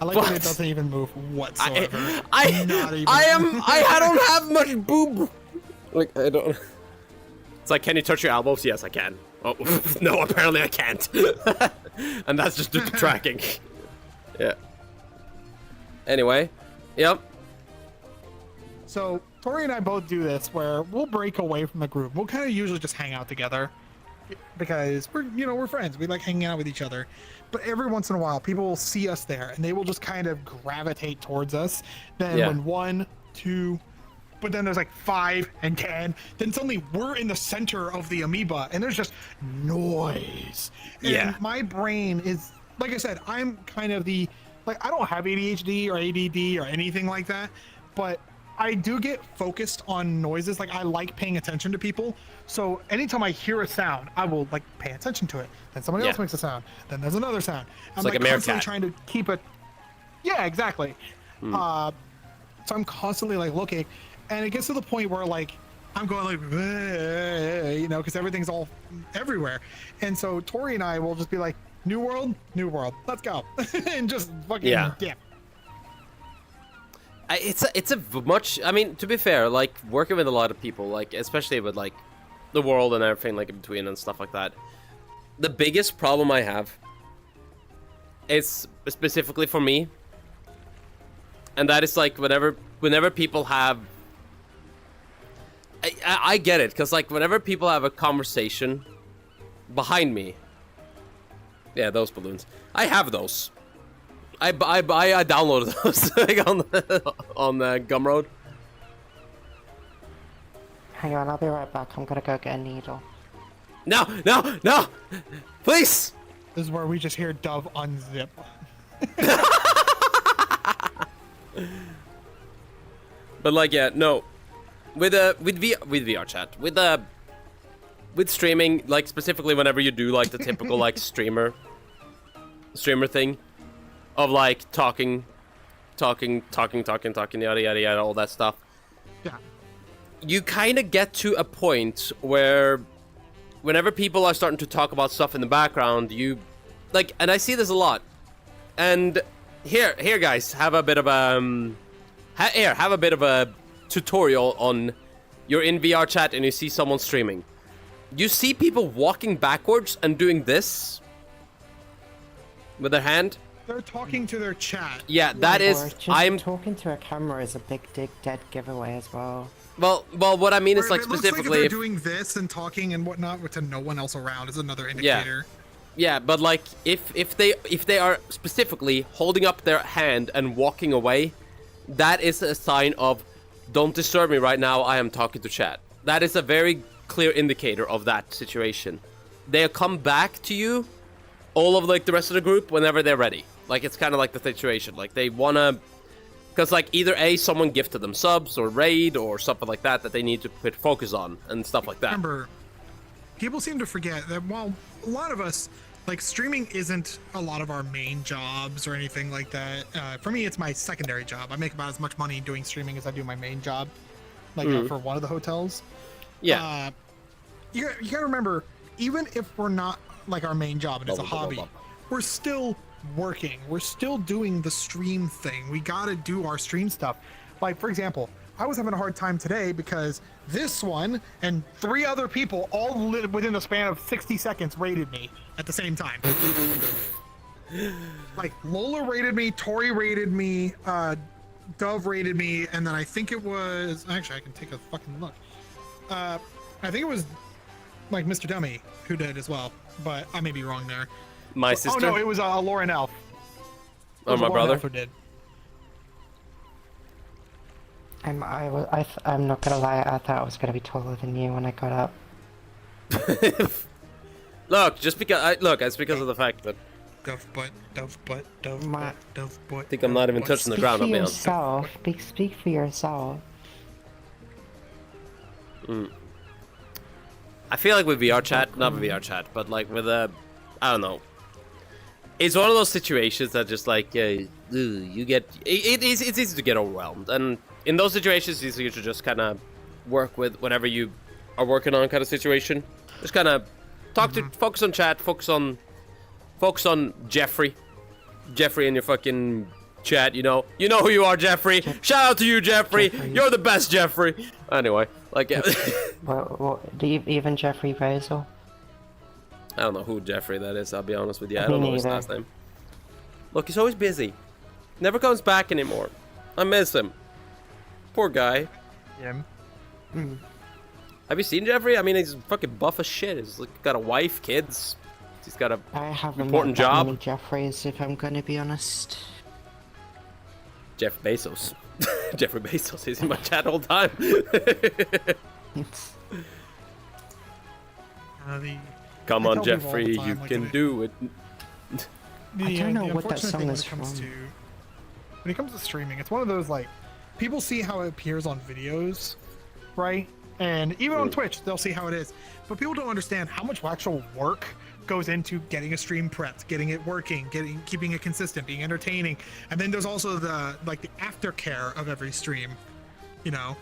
I like that it doesn't even move whatsoever. I don't have much boob. Like I don't. It's like, can you touch your elbows? Yes, I can. Oh, no, apparently I can't. And that's just due to tracking. Yeah. Anyway, yep. So Tori and I both do this where we'll break away from the group. We'll kind of usually just hang out together. because we're friends. We like hanging out with each other. But every once in a while, people will see us there, and they will just kind of gravitate towards us. Then when 1, 2, but then there's like 5 and 10. Then suddenly we're in the center of the amoeba, and there's just noise. And my brain is, like I said, I'm kind of I don't have ADHD or ADD or anything like that, but I do get focused on noises. Like I like paying attention to people. So anytime I hear a sound, I will like pay attention to it. Then somebody else makes a sound. Then there's another sound. I'm like constantly trying to keep it. Yeah, exactly. So I'm constantly like looking, and it gets to the point where like I'm going like, because everything's all everywhere. And so Tori and I will just be like, new world, let's go, and just fucking dip. It's a much. I mean, to be fair, like working with a lot of people, like especially with like the world and everything like in between and stuff like that. The biggest problem I have is specifically for me, and that is like whenever people have. I get it, because like whenever people have a conversation behind me. Yeah, those balloons. I have those. I downloaded those like on Gumroad. Hang on, I'll be right back. I'm gonna go get a needle. No! Please! This is where we just hear Dove unzip. But like, yeah, no. With VR chat, with streaming, like specifically whenever you do like the typical like streamer thing of like talking, yada yada yada, all that stuff. Yeah. You kind of get to a point where whenever people are starting to talk about stuff in the background, you like, and I see this a lot. And here guys, have a bit of a tutorial on, you're in VR chat and you see someone streaming. You see people walking backwards and doing this with their hand. They're talking to their chat. Yeah, that is. I'm talking to a camera is a big dead giveaway as well. Well, what I mean is like it looks specifically like if they're doing this and talking and whatnot with no one else around is another indicator. Yeah, but like if they are specifically holding up their hand and walking away, that is a sign of, don't disturb me right now, I am talking to chat. That is a very clear indicator of that situation. They'll come back to you, all of like the rest of the group, whenever they're ready. Like it's kind of like the situation. Like they wanna, because like either someone gifted them subs or raid or something like that they need to put focus on and stuff like that. Remember, people seem to forget that while a lot of us, like streaming isn't a lot of our main jobs or anything like that. For me, it's my secondary job. I make about as much money doing streaming as I do my main job, like for one of the hotels. Yeah. You gotta remember, even if we're not like our main job and it's a hobby, we're still working. We're still doing the stream thing. We gotta do our stream stuff. Like for example, I was having a hard time today because this one and 3 other people all within the span of 60 seconds rated me at the same time. Like Lola rated me, Tori rated me, Dove rated me, and then I think it was, actually I can take a fucking look. I think it was like Mr. Dummy who did as well, but I may be wrong there. My sister? Oh no, it was Lauren Elf. Oh, my brother? Elf who did. I'm not gonna lie, I thought I was gonna be taller than you when I got up. Look, just because it's because of the fact that Dove butt. I think I'm not even touching the ground. Speak for yourself. Speak for yourself. I feel like with VR chat, not with VR chat, but like with I don't know. It's one of those situations that just like you get. It's easy to get overwhelmed, and in those situations, it's easier to just kind of work with whatever you are working on, kind of situation. Just kind of focus on chat, focus on Jeffrey in your fucking chat. You know who you are, Jeffrey. Shout out to you, Jeffrey. You're the best, Jeffrey. Anyway, like yeah. Do you even Jeffrey Basil? I don't know who Jeffrey that is, I'll be honest with you. I don't know his last name. Look, he's always busy. Never comes back anymore. I miss him. Poor guy. Him. Have you seen Jeffrey? I mean, he's fucking buff as shit. He's like, got a wife, kids. He's got a I haven't important met that job. many Jeffreys, if I'm gonna be honest. Jeff Bezos. Jeffrey Bezos. He's in my chat all the time. Come on, Jeffrey, you can do it. I don't know what that song is from. When it comes to streaming, it's one of those, like, people see how it appears on videos, right? And even on Twitch, they'll see how it is. But people don't understand how much actual work goes into getting a stream prepped, getting it working, keeping it consistent, being entertaining. And then there's also the aftercare of every stream, you know,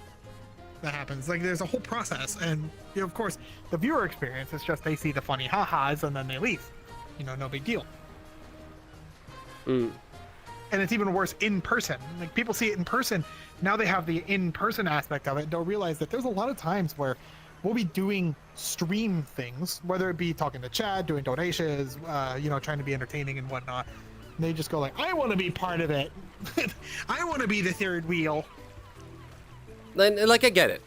that happens. Like, there's a whole process. And, you know, of course, the viewer experience is just they see the funny ha-has and then they leave. You know, no big deal. And it's even worse in person. Like, people see it in person. Now they have the in-person aspect of it. They'll realize that there's a lot of times where we'll be doing stream things, whether it be talking to Chad, doing donations, you know, trying to be entertaining and whatnot. And they just go like, I want to be part of it. I want to be the third wheel. Then, like, I get it.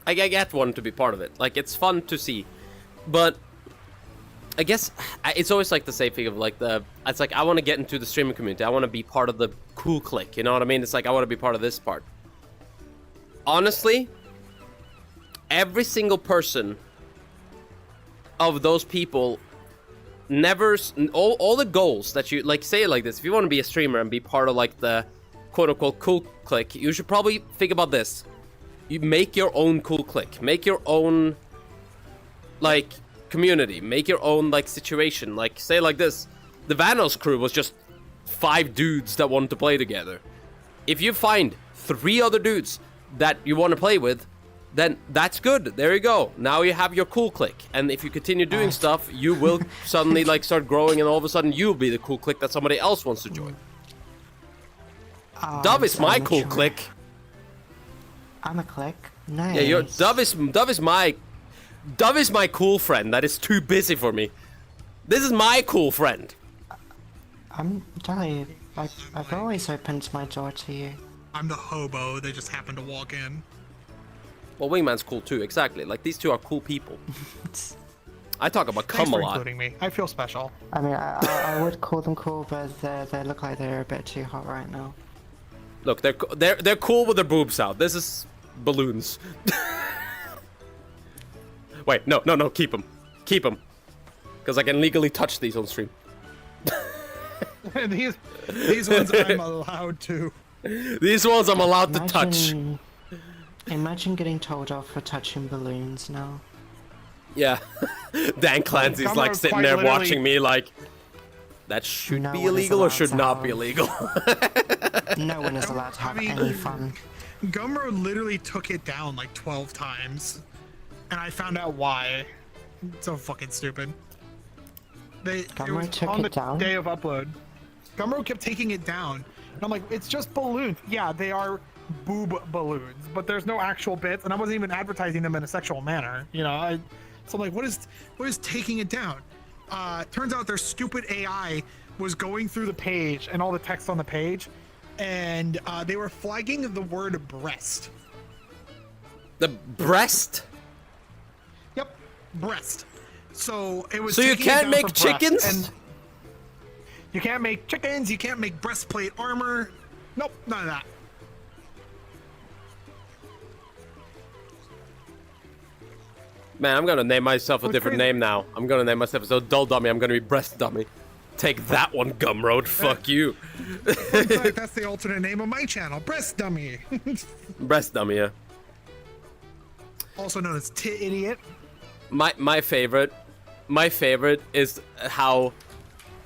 I get wanting to be part of it. Like, it's fun to see. But I guess it's always like the same thing of like it's like I want to get into the streaming community. I want to be part of the cool clique. You know what I mean? It's like I want to be part of this part. Honestly, every single person of those people never all the goals that you like say it like this. If you want to be a streamer and be part of like the quote unquote cool clique, you should probably think about this. You make your own cool clique. Make your own like community, make your own like situation. Like say like this, the Vanos crew was just 5 dudes that wanted to play together. If you find 3 other dudes that you want to play with, then that's good. There you go. Now you have your cool clique, and if you continue doing stuff, you will suddenly like start growing, and all of a sudden you'll be the cool clique that somebody else wants to join. Dove is my cool clique. I'm a clique. Nice. Yeah, Dove is my cool friend that is too busy for me. This is my cool friend. I'm Dave. I've always opened my door to you. I'm the hobo. They just happen to walk in. Well, Wingman's cool too, exactly. Like, these two are cool people. I talk about cum a lot. Including me. I feel special. I mean, I would call them cool, but they look like they're a bit too hot right now. Look, they're cool with their boobs out. This is balloons. Wait, no, keep them. Keep them. Because I can legally touch these on stream. these ones I'm allowed to. These ones I'm allowed to touch. Imagine getting told off for touching balloons now. Yeah. Dan Clancy's like sitting there watching me like, that should be illegal or should not be illegal. No one is allowed to have any fun. Gumro literally took it down like 12 times. And I found out why. It's so fucking stupid. Gumro took it down? Day of upload. Gumro kept taking it down. And I'm like, it's just balloons. Yeah, they are boob balloons, but there's no actual bits, and I wasn't even advertising them in a sexual manner, you know. So I'm like, what is taking it down? Turns out their stupid AI was going through the page and all the text on the page, and they were flagging the word breast. The breast? Yep, breast. So it was. So you can't make chickens? And you can't make chickens. You can't make breastplate armor. Nope, none of that. Man, I'm gonna name myself a different name now. I'm gonna name myself as Dull Dummy. I'm gonna be Breast Dummy. Take that one, Gumroad. Fuck you. In fact, that's the alternate name of my channel, Breast Dummy. Breast Dummy, yeah. Also known as Idiot. My favorite is how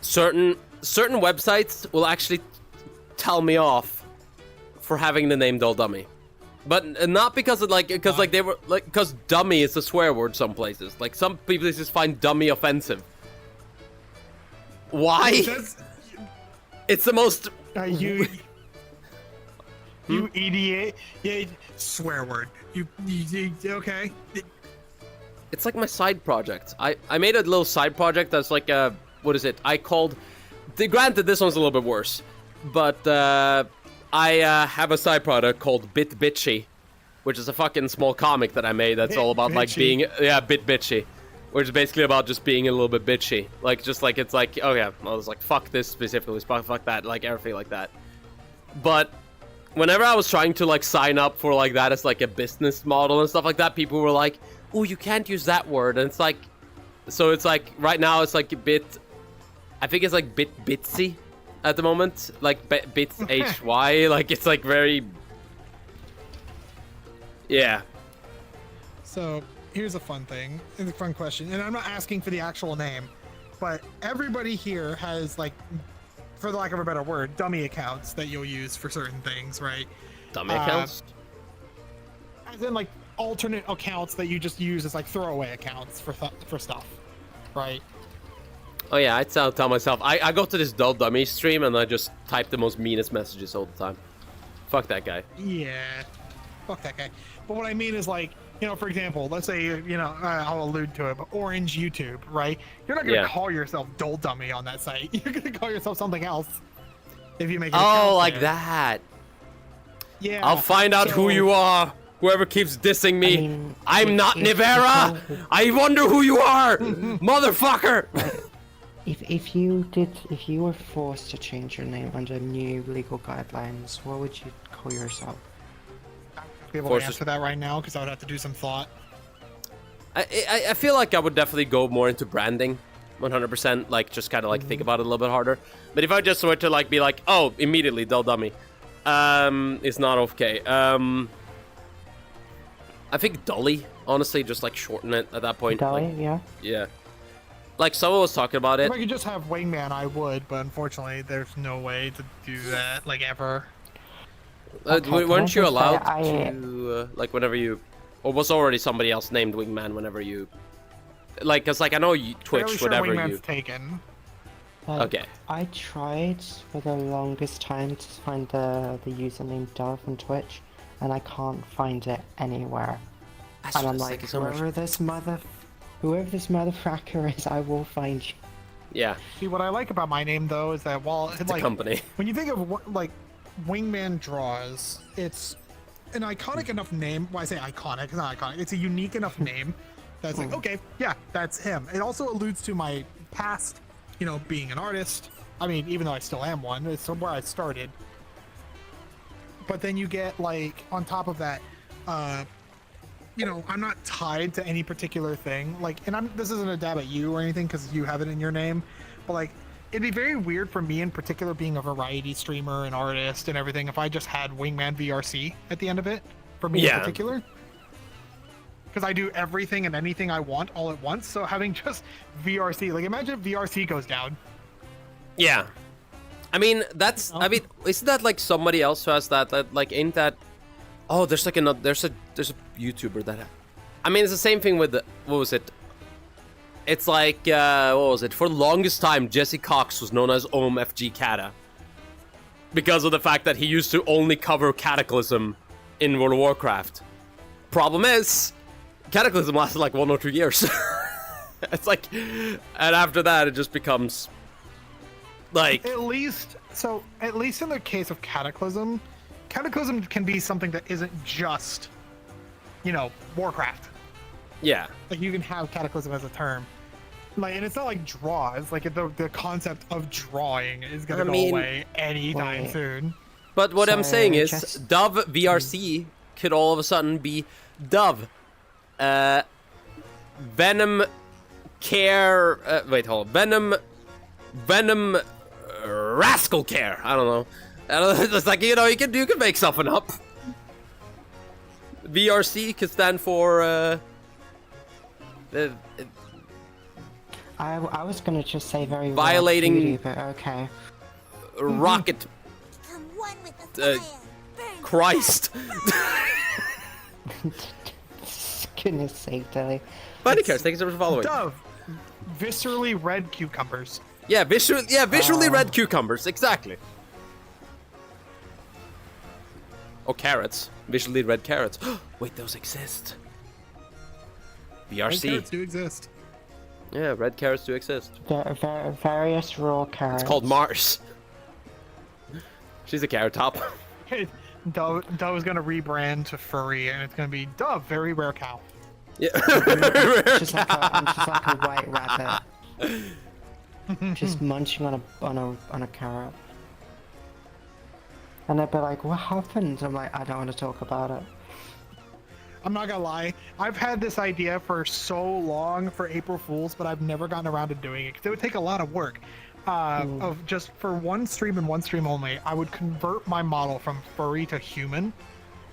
certain websites will actually tell me off for having the name Dull Dummy. But not because of because dummy is a swear word some places. Like some people just find dummy offensive. Why? It's the most you idiot. Yeah, swear word. You okay? It's like my side project. I made a little side project that's like what is it? Granted this one's a little bit worse, but I have a side product called Bitchy, which is a fucking small comic that I made that's all about like being bit bitchy, which is basically about just being a little bit bitchy, like just like it's like oh yeah, I was like fuck this specifically, fuck that, like everything like that. But whenever I was trying to like sign up for like that as like a business model and stuff like that, people were like, oh, you can't use that word, and it's like, so it's like right now it's like a bit, I think it's like bitsy at the moment, like bits hy, like it's like very, yeah. So here's a fun thing, a fun question, and I'm not asking for the actual name, but everybody here has like, for the lack of a better word, dummy accounts that you'll use for certain things, right? Dummy accounts? As in like alternate accounts that you just use as like throwaway accounts for stuff, right? Oh yeah, I tell myself, I go to this dull dummy stream and I just type the most meanest messages all the time. Fuck that guy. Yeah, fuck that guy. But what I mean is like, you know, for example, let's say, you know, I'll allude to it, but Orange YouTube, right? You're not gonna call yourself Dull Dummy on that site. You're gonna call yourself something else if you make it. Oh, like that. Yeah. I'll find out who you are. Whoever keeps dissing me. I mean, I'm not Nivera. I wonder who you are, motherfucker. If you were forced to change your name under new legal guidelines, what would you call yourself? I wouldn't be able to answer that right now because I would have to do some thought. I feel like I would definitely go more into branding, 100%. Like just kind of like think about it a little bit harder. But if I just were to like be like, oh, immediately Dull Dummy, it's not okay. I think Dolly, honestly, just like shorten it at that point. Dolly, like, yeah. Yeah. Like someone was talking about it. If I could just have Wingman, I would, but unfortunately, there's no way to do that, like ever. Okay, weren't you allowed I to, like, whenever you, or was already somebody else named Wingman whenever you, like, cause like I know you Twitch, Fairly sure whatever Wingman's you. taken. Okay. I tried for the longest time to find the username Dove on Twitch, and I can't find it anywhere. And I'm like, whoever this motherfucker is, I will find you. Yeah. See, what I like about my name though is that while It's like a company. when you think of like Wingman Draws, it's an iconic enough name. Well, I say iconic, it's not iconic. It's a unique enough name that's like, okay, yeah, that's him. It also alludes to my past, you know, being an artist. I mean, even though I still am one, it's where I started. But then you get like on top of that, you know, I'm not tied to any particular thing. Like, and this isn't a dab at you or anything because you have it in your name, but like, it'd be very weird for me in particular, being a variety streamer and artist and everything, if I just had Wingman VRC at the end of it. For me in particular, because I do everything and anything I want all at once. So having just VRC, like, imagine if VRC goes down. Yeah. I mean, that's. I mean, isn't that like somebody else who has that? That like, ain't that? Oh, there's like another. There's a YouTuber that. I mean, it's the same thing with the, what was it? It's like what was it? For the longest time, Jesse Cox was known as OMFG Kata because of the fact that he used to only cover Cataclysm in World of Warcraft. Problem is, Cataclysm lasted like 1 or 2 years. It's like, and after that, it just becomes like at least in the case of Cataclysm can be something that isn't just, you know, Warcraft. Yeah. Like, you can have Cataclysm as a term. Like, and it's not like draws. Like, the concept of drawing is gonna go away anytime soon. But what I'm saying is, Dove VRC could all of a sudden be Dove. Venom Care. Wait, hold on. Venom Rascal Care. I don't know. It's like, you know, you can make something up. VRC could stand for. I was gonna just say very violating. Cutie, but okay. Rocket. Christ. Goodness sake, Dilly. Funny cares. Thank you so much for following. Dove. Viscerally red cucumbers. Yeah, visually red cucumbers. Exactly. Or carrots. Visually red carrots. Wait, those exist. VRC. Red carrots do exist. Yeah, red carrots do exist. Various raw carrots. It's called Mars. She's a carrot top. Dove is gonna rebrand to furry, and it's gonna be Dove, very rare cow. Yeah. She's like a white rabbit. Just munching on a carrot. And they'd be like, what happened? I'm like, I don't want to talk about it. I'm not gonna lie, I've had this idea for so long for April Fools, but I've never gotten around to doing it because it would take a lot of work. Of just for one stream and one stream only, I would convert my model from furry to human.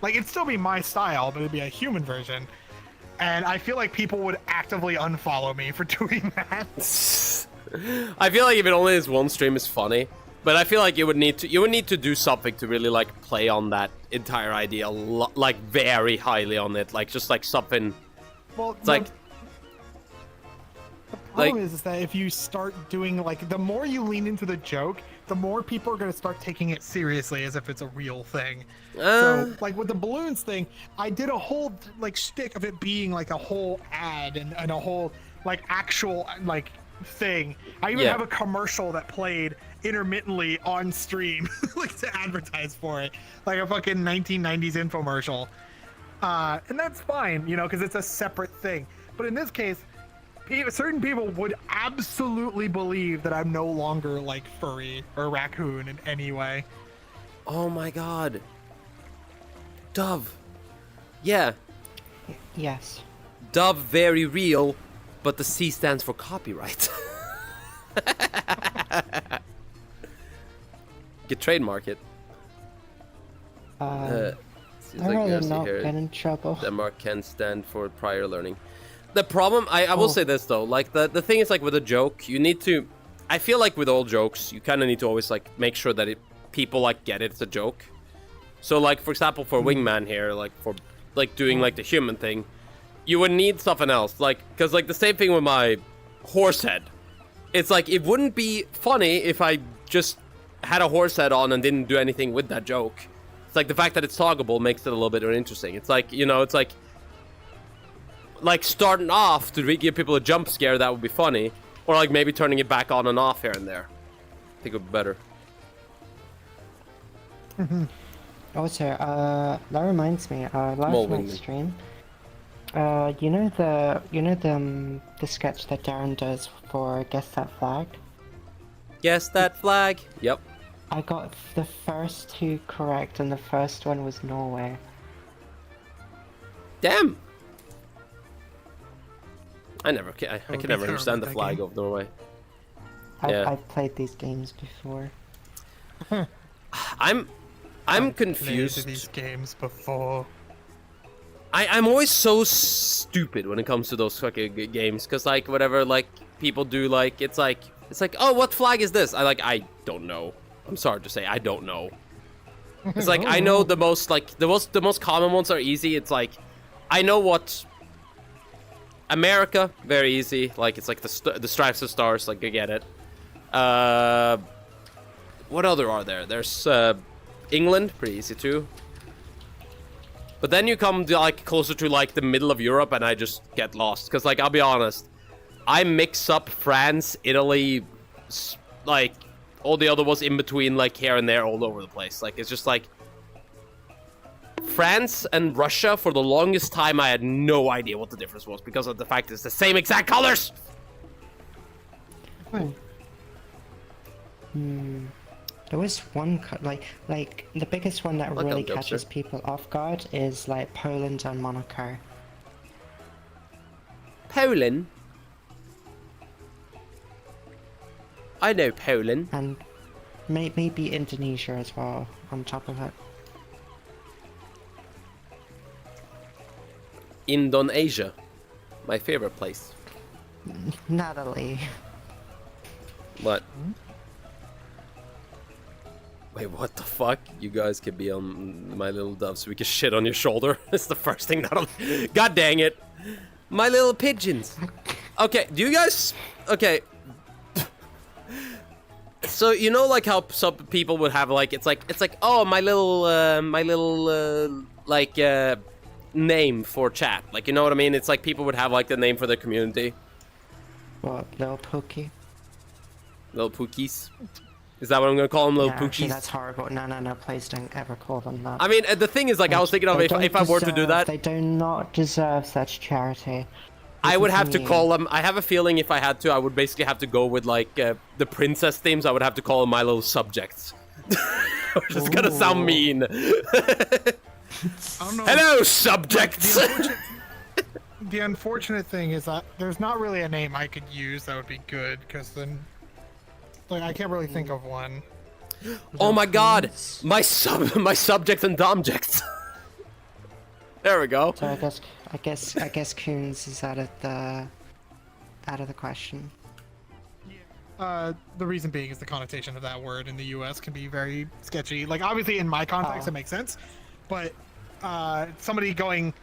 Like, it'd still be my style, but it'd be a human version. And I feel like people would actively unfollow me for doing that. I feel like if it only is one stream is funny, but I feel like you would need to do something to really like play on that entire idea, like very highly on it, like just like something. Well, it's like the problem is that if you start doing like the more you lean into the joke, the more people are going to start taking it seriously as if it's a real thing. So, like with the balloons thing, I did a whole like shtick of it being like a whole ad and a whole like actual like thing. I even have a commercial that played intermittently on stream, like to advertise for it, like a fucking 1990s infomercial. And that's fine, you know, because it's a separate thing. But in this case, certain people would absolutely believe that I'm no longer like furry or raccoon in any way. Oh my god. Dove. Yeah. Yes. Dove, very real, but the C stands for copyright. You could trademark it. I'd rather not get in trouble. Denmark can stand for prior learning. The problem, I will say this though, like the thing is like with a joke, you need to, I feel like with all jokes, you kind of need to always like make sure that people like get it's a joke. So like for example for Wingman here, like for like doing like the human thing, you would need something else, like because like the same thing with my horse head. It's like it wouldn't be funny if I just had a horse head on and didn't do anything with that joke. It's like the fact that it's toggable makes it a little bit more interesting. It's like, you know, it's like starting off to give people a jump scare that would be funny, or like maybe turning it back on and off here and there. I think it would be better. Also, that reminds me, last night's stream, you know the sketch that Darren does for Guess That Flag? Guess That Flag? Yep. I got the first two correct, and the first one was Norway. Damn! I can never understand the flag of Norway. I've played these games before. I'm confused. Played these games before. I'm always so stupid when it comes to those fucking games, cause like whatever like people do, like it's like oh, what flag is this? I don't know. I'm sorry to say I don't know. It's like I know the most common ones are easy. It's like I know what America, very easy. Like it's like the stripes of stars. Like I get it. What other are there? There's England, pretty easy too. But then you come to like closer to like the middle of Europe, and I just get lost. Cause like I'll be honest, I mix up France, Italy, like all the other ones in between, like here and there, all over the place. Like it's just like France and Russia. For the longest time, I had no idea what the difference was because of the fact it's the same exact colors. There was one like the biggest one that really catches people off guard is like Poland and Monaco. Poland? I know Poland. And maybe Indonesia as well, on top of it. Indonesia. My favorite place. Natalie. What? Wait, what the fuck? You guys could be on My Little Dove so we can shit on your shoulder. It's the first thing that'll... God dang it. My little pigeons. Okay, do you guys... Okay. So, you know like how some people would have like... It's like, oh, my little, name for chat. Like, you know what I mean? It's like people would have like the name for their community. What, Little Pookie? Little Pookies. Is that what I'm gonna call them, little Yeah, actually, pookies? that's horrible. No, please don't ever call them that. I mean, the thing is, like, I was thinking of if I were to do that, They do not deserve such charity. I would have to me. call them. I have a feeling if I had to, I would basically have to go with like the princess themes. I would have to call them my little subjects. Which is gonna sound mean. I don't know. Hello, subjects. The unfortunate thing is that there's not really a name I could use that would be good, because then, like, I can't really think of one. Oh my god, my subjects and domjects. There we go. So I guess Coons is out of the question. The reason being is the connotation of that word in the U.S. can be very sketchy. Like, obviously, in my context, it makes sense, but somebody going,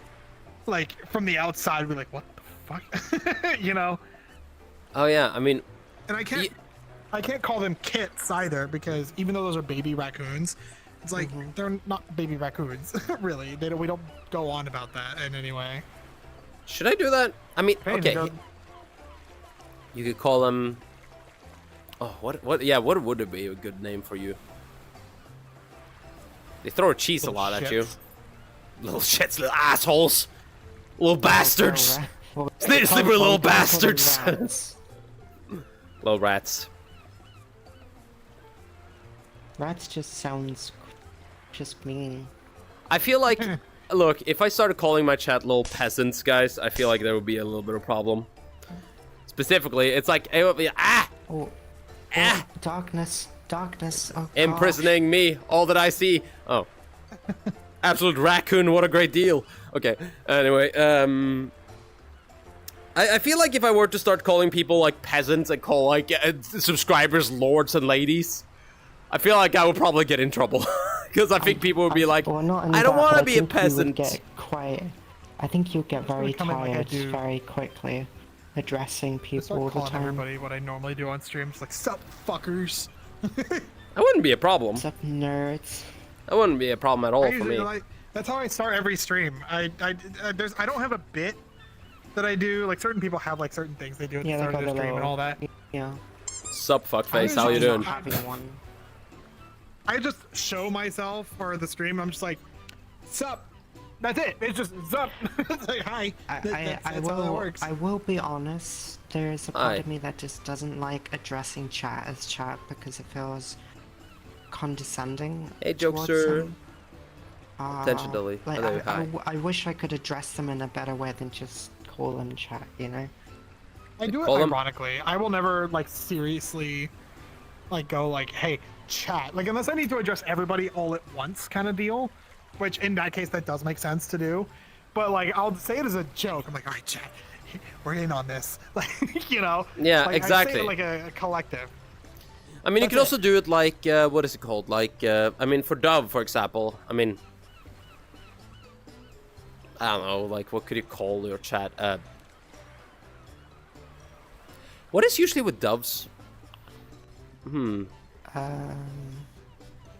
like, from the outside would be like, what the fuck? You know? Oh yeah, I mean, And I can't call them kits either, because even though those are baby raccoons, it's like, they're not baby raccoons, really. We don't go on about that in any way. should I do that? I mean, Hey, okay. they You could call them. Oh, what? Yeah, what would it be a good name for you? They throw cheese a lot at you. shits. Little shits, little assholes, little bastards, Well, slippery little bastards, Rats. little rats. Rats just sounds just mean. I feel like, look, if I started calling my chat little peasants, guys, I feel like there would be a little bit of problem. Specifically, it's like it would be Oh, darkness. Oh, gosh. imprisoning me, all that I see. Oh, absolute raccoon! What a great deal. Okay. Anyway, I feel like if I were to start calling people like peasants and call like subscribers lords and ladies, I feel like I would probably get in trouble because I think people would be like, Well, not only I don't that, want but to be a think you would peasant. I think you'll get very come in like I tired do. very quickly addressing I people start all the calling time. everybody what I normally do on streams, like, sup, fuckers. That wouldn't be a problem. What's up, nerds? That wouldn't be a problem at all I for usually, me. like, that's how I start every stream. I don't have a bit that I do. Like, certain people have like certain things they do at the Yeah, they start of got the a stream and little. all that. Yeah. Sup, fuckface, I how you usually doing? not Having one. I just show myself for the stream. I'm just like, sup. That's it. It's just sup. It's like, hi. That's how that works. I will be honest. There is a part Aye. of me that just doesn't like addressing chat as chat because it feels condescending. Hey, towards jokester. them. Intentionally. Like, Hello, hi. I wish I could address them in a better way than just call them chat. You know. I do it Call them- ironically. I will never like seriously like go like, hey, chat. Like, unless I need to address everybody all at once kind of deal, which in that case that does make sense to do. But like, I'll say it as a joke. I'm like, all right, chat, we're in on this. Like, you know. Yeah, like, exactly. I say it like a collective. I mean, you That's could it. also do it like, what is it called? Like, I mean, for Dove, for example, I mean, I don't know, like, what could you call your chat? What is usually with doves?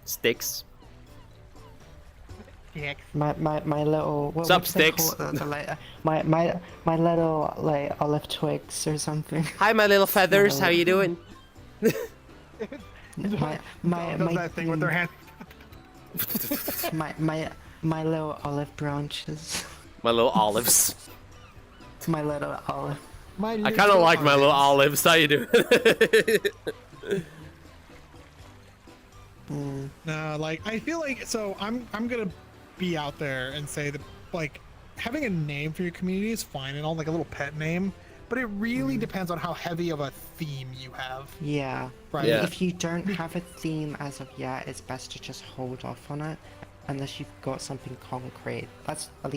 Sticks. Yeah. My little. What Sup, do they call sticks? it? My little like olive twigs or something. Hi, my little feathers, how you doing? my Does that thing with their hand. my little olive branches. My little olives. My little olive. I kind of like my little olives, how you doing? No, like, I feel like, so I'm gonna be out there and say that, like, having a name for your community is fine and all, like a little pet name, but it really depends on how heavy of a theme you have. Yeah. Right. Yeah. If you don't have a theme as of yet, it's best to just hold off on it, unless you've got something concrete. That's at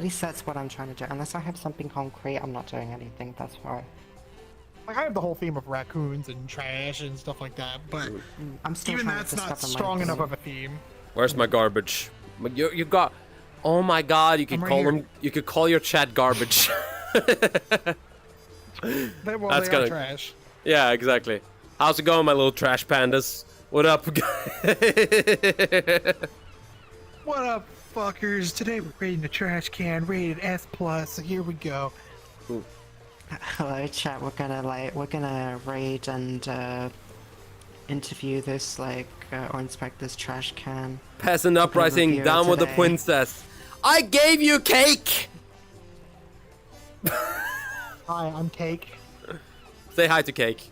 least that's what I'm trying to do. Unless I have something concrete, I'm not doing anything. That's why. Like, I have the whole theme of raccoons and trash and stuff like that, but I'm still even trying that's to not discover my strong theme. enough of a theme. Where's my garbage? You got... Oh my god, you could I'm right call here. them... You could call your chat garbage. Well, That's they are gonna- trash. Yeah, exactly. How's it going, my little trash pandas? What up? What up, fuckers? Today we're rating a trash can rated S+, so here we go. Hello, chat. We're gonna raid and interview this, like, or inspect this trash can. Peasant uprising, review down with the today. princess. I gave you cake! Hi, I'm Cake. Say hi to Cake.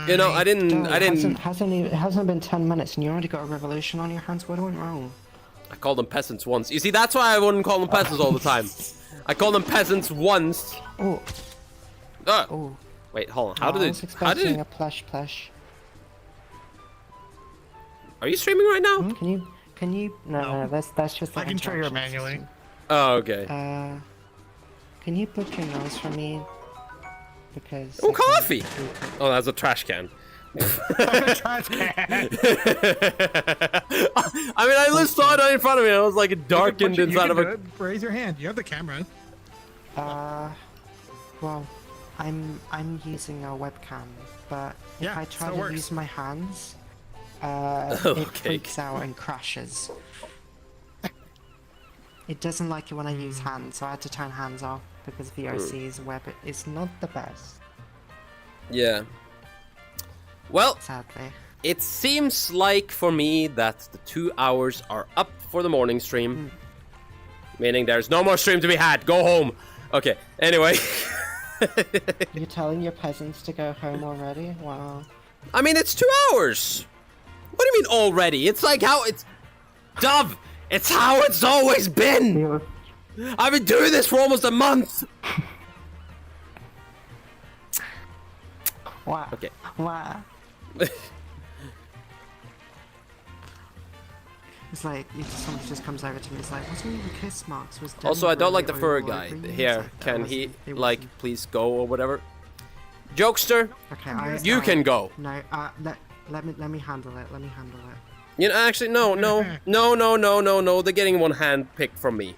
You know, I didn't. It hasn't been 10 minutes and you already got a revolution on your hands. What went wrong? I called them peasants once. You see, that's why I wouldn't call them peasants all the time. I called them peasants once. Oh. Oh. Wait, hold on. How did I it? was How did expecting it? a plush. Are you streaming right now? Can you? No, that's just. I Like can trigger it interaction manually. system. Oh, okay. Can you book your nose for me? Because. Oh, coffee! Oh, that's a trash can. Trash can. I mean, I just saw it right in front of me. It was like darkened inside of a. Raise your hand. You have the camera. Well, I'm using a webcam, but if Yeah, I try still to works. use my hands, it Okay. freaks out and crashes. It doesn't like it when I use hands, so I had to turn hands off because VRC's web is not the best, Yeah. Well, sadly. it seems like for me that the 2 hours are up for the morning stream. Meaning there's no more stream to be had. Go home. Okay, anyway. You're telling your peasants to go home already? Wow. I mean, it's 2 hours. What do you mean already? It's like how it's... Dove! It's how it's always been! I've been doing this for almost a month! Wow. Okay. Wow. It's like, someone just comes over to me, it's like, wasn't even kiss marks? Was Also, I don't like the furry or guy. green?" Here, It's like, can "That he, wasn't- it like, wasn't." please go or whatever? Jokester, Okay, you can go. No, let me handle it. Let me handle it. You know, actually, no. They're getting one hand picked from me.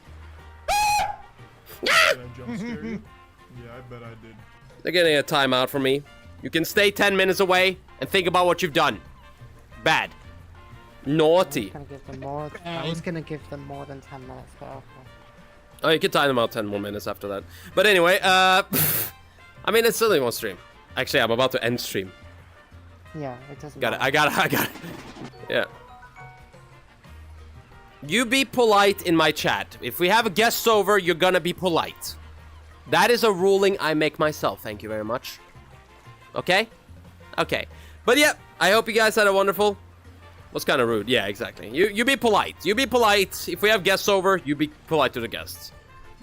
Did I jump scare you? Yeah, I bet I did. They're getting a timeout from me. You can stay 10 minutes away and think about what you've done. Bad. Naughty. I was gonna give them more than 10 minutes, but okay. Oh, you can time them out 10 more minutes after that. But anyway, I mean, it's still one stream. Actually, I'm about to end stream. Yeah, it doesn't Got it. matter. I got it. Yeah. You be polite in my chat. If we have a guest over, you're gonna be polite. That is a ruling I make myself. Thank you very much. Okay? Okay. But yeah, I hope you guys had a wonderful... What's kind of rude? Yeah, exactly. You be polite. You be polite. If we have guests over, you be polite to the guests.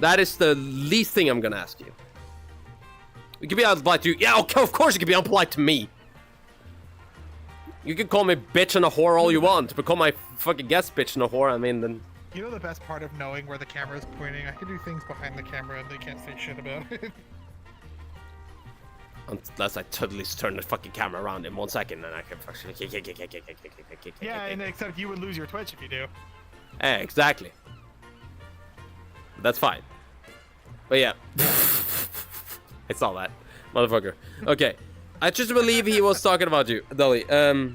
That is the least thing I'm gonna ask you. You can be unpolite to... Yeah, okay, of course you can be unpolite to me. You can call me bitch and a whore all you want, but call my fucking guest bitch and a whore, I mean, then... You know the best part of knowing where the camera is pointing? I can do things behind the camera and they can't say shit about it. Unless I totally turn the fucking camera around in 1 second, and I can actually... Yeah, and except you would lose your Twitch if you do. Exactly. That's fine. But yeah. I saw that. Motherfucker. Okay. I just believe he was talking about you, Dolly. Oh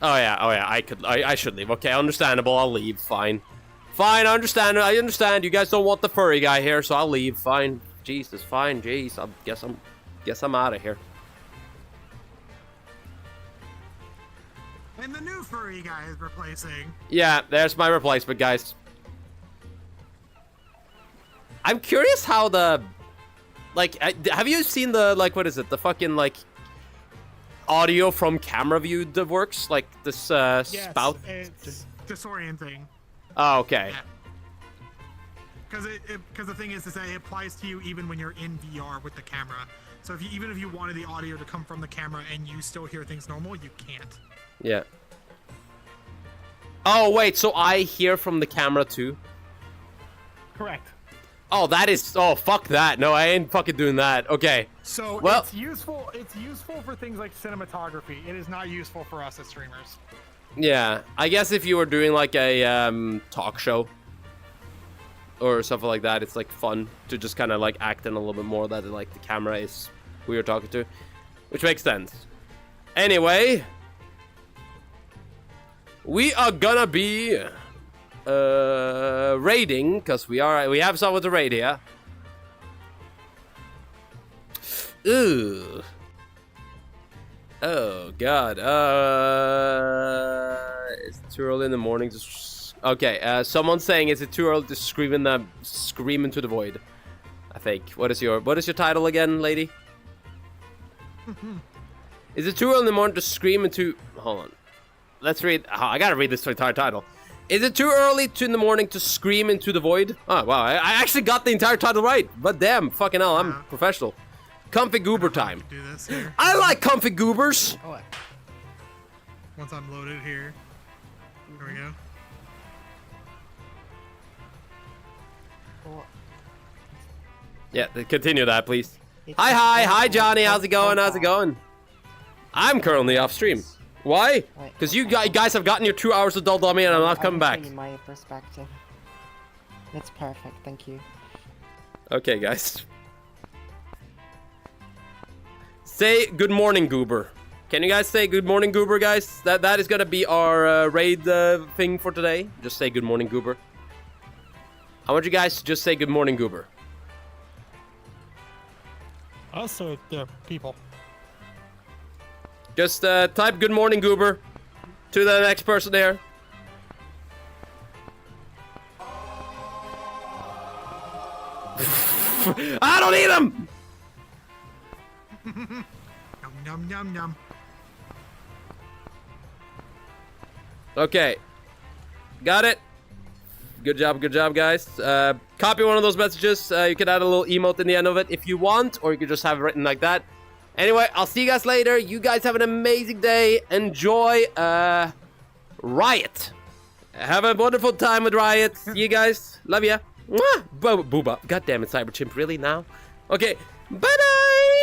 yeah, I should leave. Okay, understandable, I'll leave, fine. Fine, I understand. You guys don't want the furry guy here, so I'll leave, fine. Jesus, fine, jeez, I guess I'm out of here. And the new furry guy is replacing. Yeah, there's my replacement, guys. I'm curious how the... Like, have you seen the, like, what is it? The fucking, like, audio from camera view that works? Like, this, Yes, spout? It's disorienting. Oh, okay. Because the thing is to say it applies to you even when you're in VR with the camera. So if you, even if you wanted the audio to come from the camera and you still hear things normal, you can't. Yeah. Oh, wait, so I hear from the camera, too? Correct. Oh, that is... Oh, fuck that. No, I ain't fucking doing that. Okay. So Well- it's useful for things like cinematography. It is not useful for us as streamers. Yeah, I guess if you were doing, like, a, talk show or something like that, it's, like, fun to just kind of, like, act in a little bit more that, like, the camera is who you're talking to. Which makes sense. Anyway... We are gonna be... raiding, because we have someone to raid here. Oh God. It's too early in the morning to. Okay. Someone's saying, is it too early to scream into the void? I think. What is your title again, lady? Is it too early in the morning to scream into? Hold on. Let's read. Oh, I gotta read this entire title. Is it too early in the morning to scream into the void? Oh wow, I actually got the entire title right. But damn, fucking hell, I'm professional. Comfy goober time. Do this here. I like comfy goobers. Once I'm loaded here. Here we go. Yeah, continue that, please. Hi, Johnny. How's it going? I'm currently off stream. Why? Because you guys have gotten your 2 hours of dull dummy and I'm not coming back. My perspective. That's perfect. Thank you. Okay, guys. Say good morning, Goober. Can you guys say good morning, Goober, guys? That is gonna be our raid thing for today. Just say good morning, Goober. I want you guys to just say good morning, Goober. Also, the people. Just type good morning, Goober to the next person there. I don't eat them! Yum, yum, yum. Okay. Got it. Good job, guys. Copy one of those messages. You can add a little emote in the end of it if you want, or you could just have it written like that. Anyway, I'll see you guys later. You guys have an amazing day. Enjoy Riot. Have a wonderful time with Riot. See you guys. Love ya. Mwah. Booba. God damn it, Cyberchimp. Really now? Okay. Bye-bye.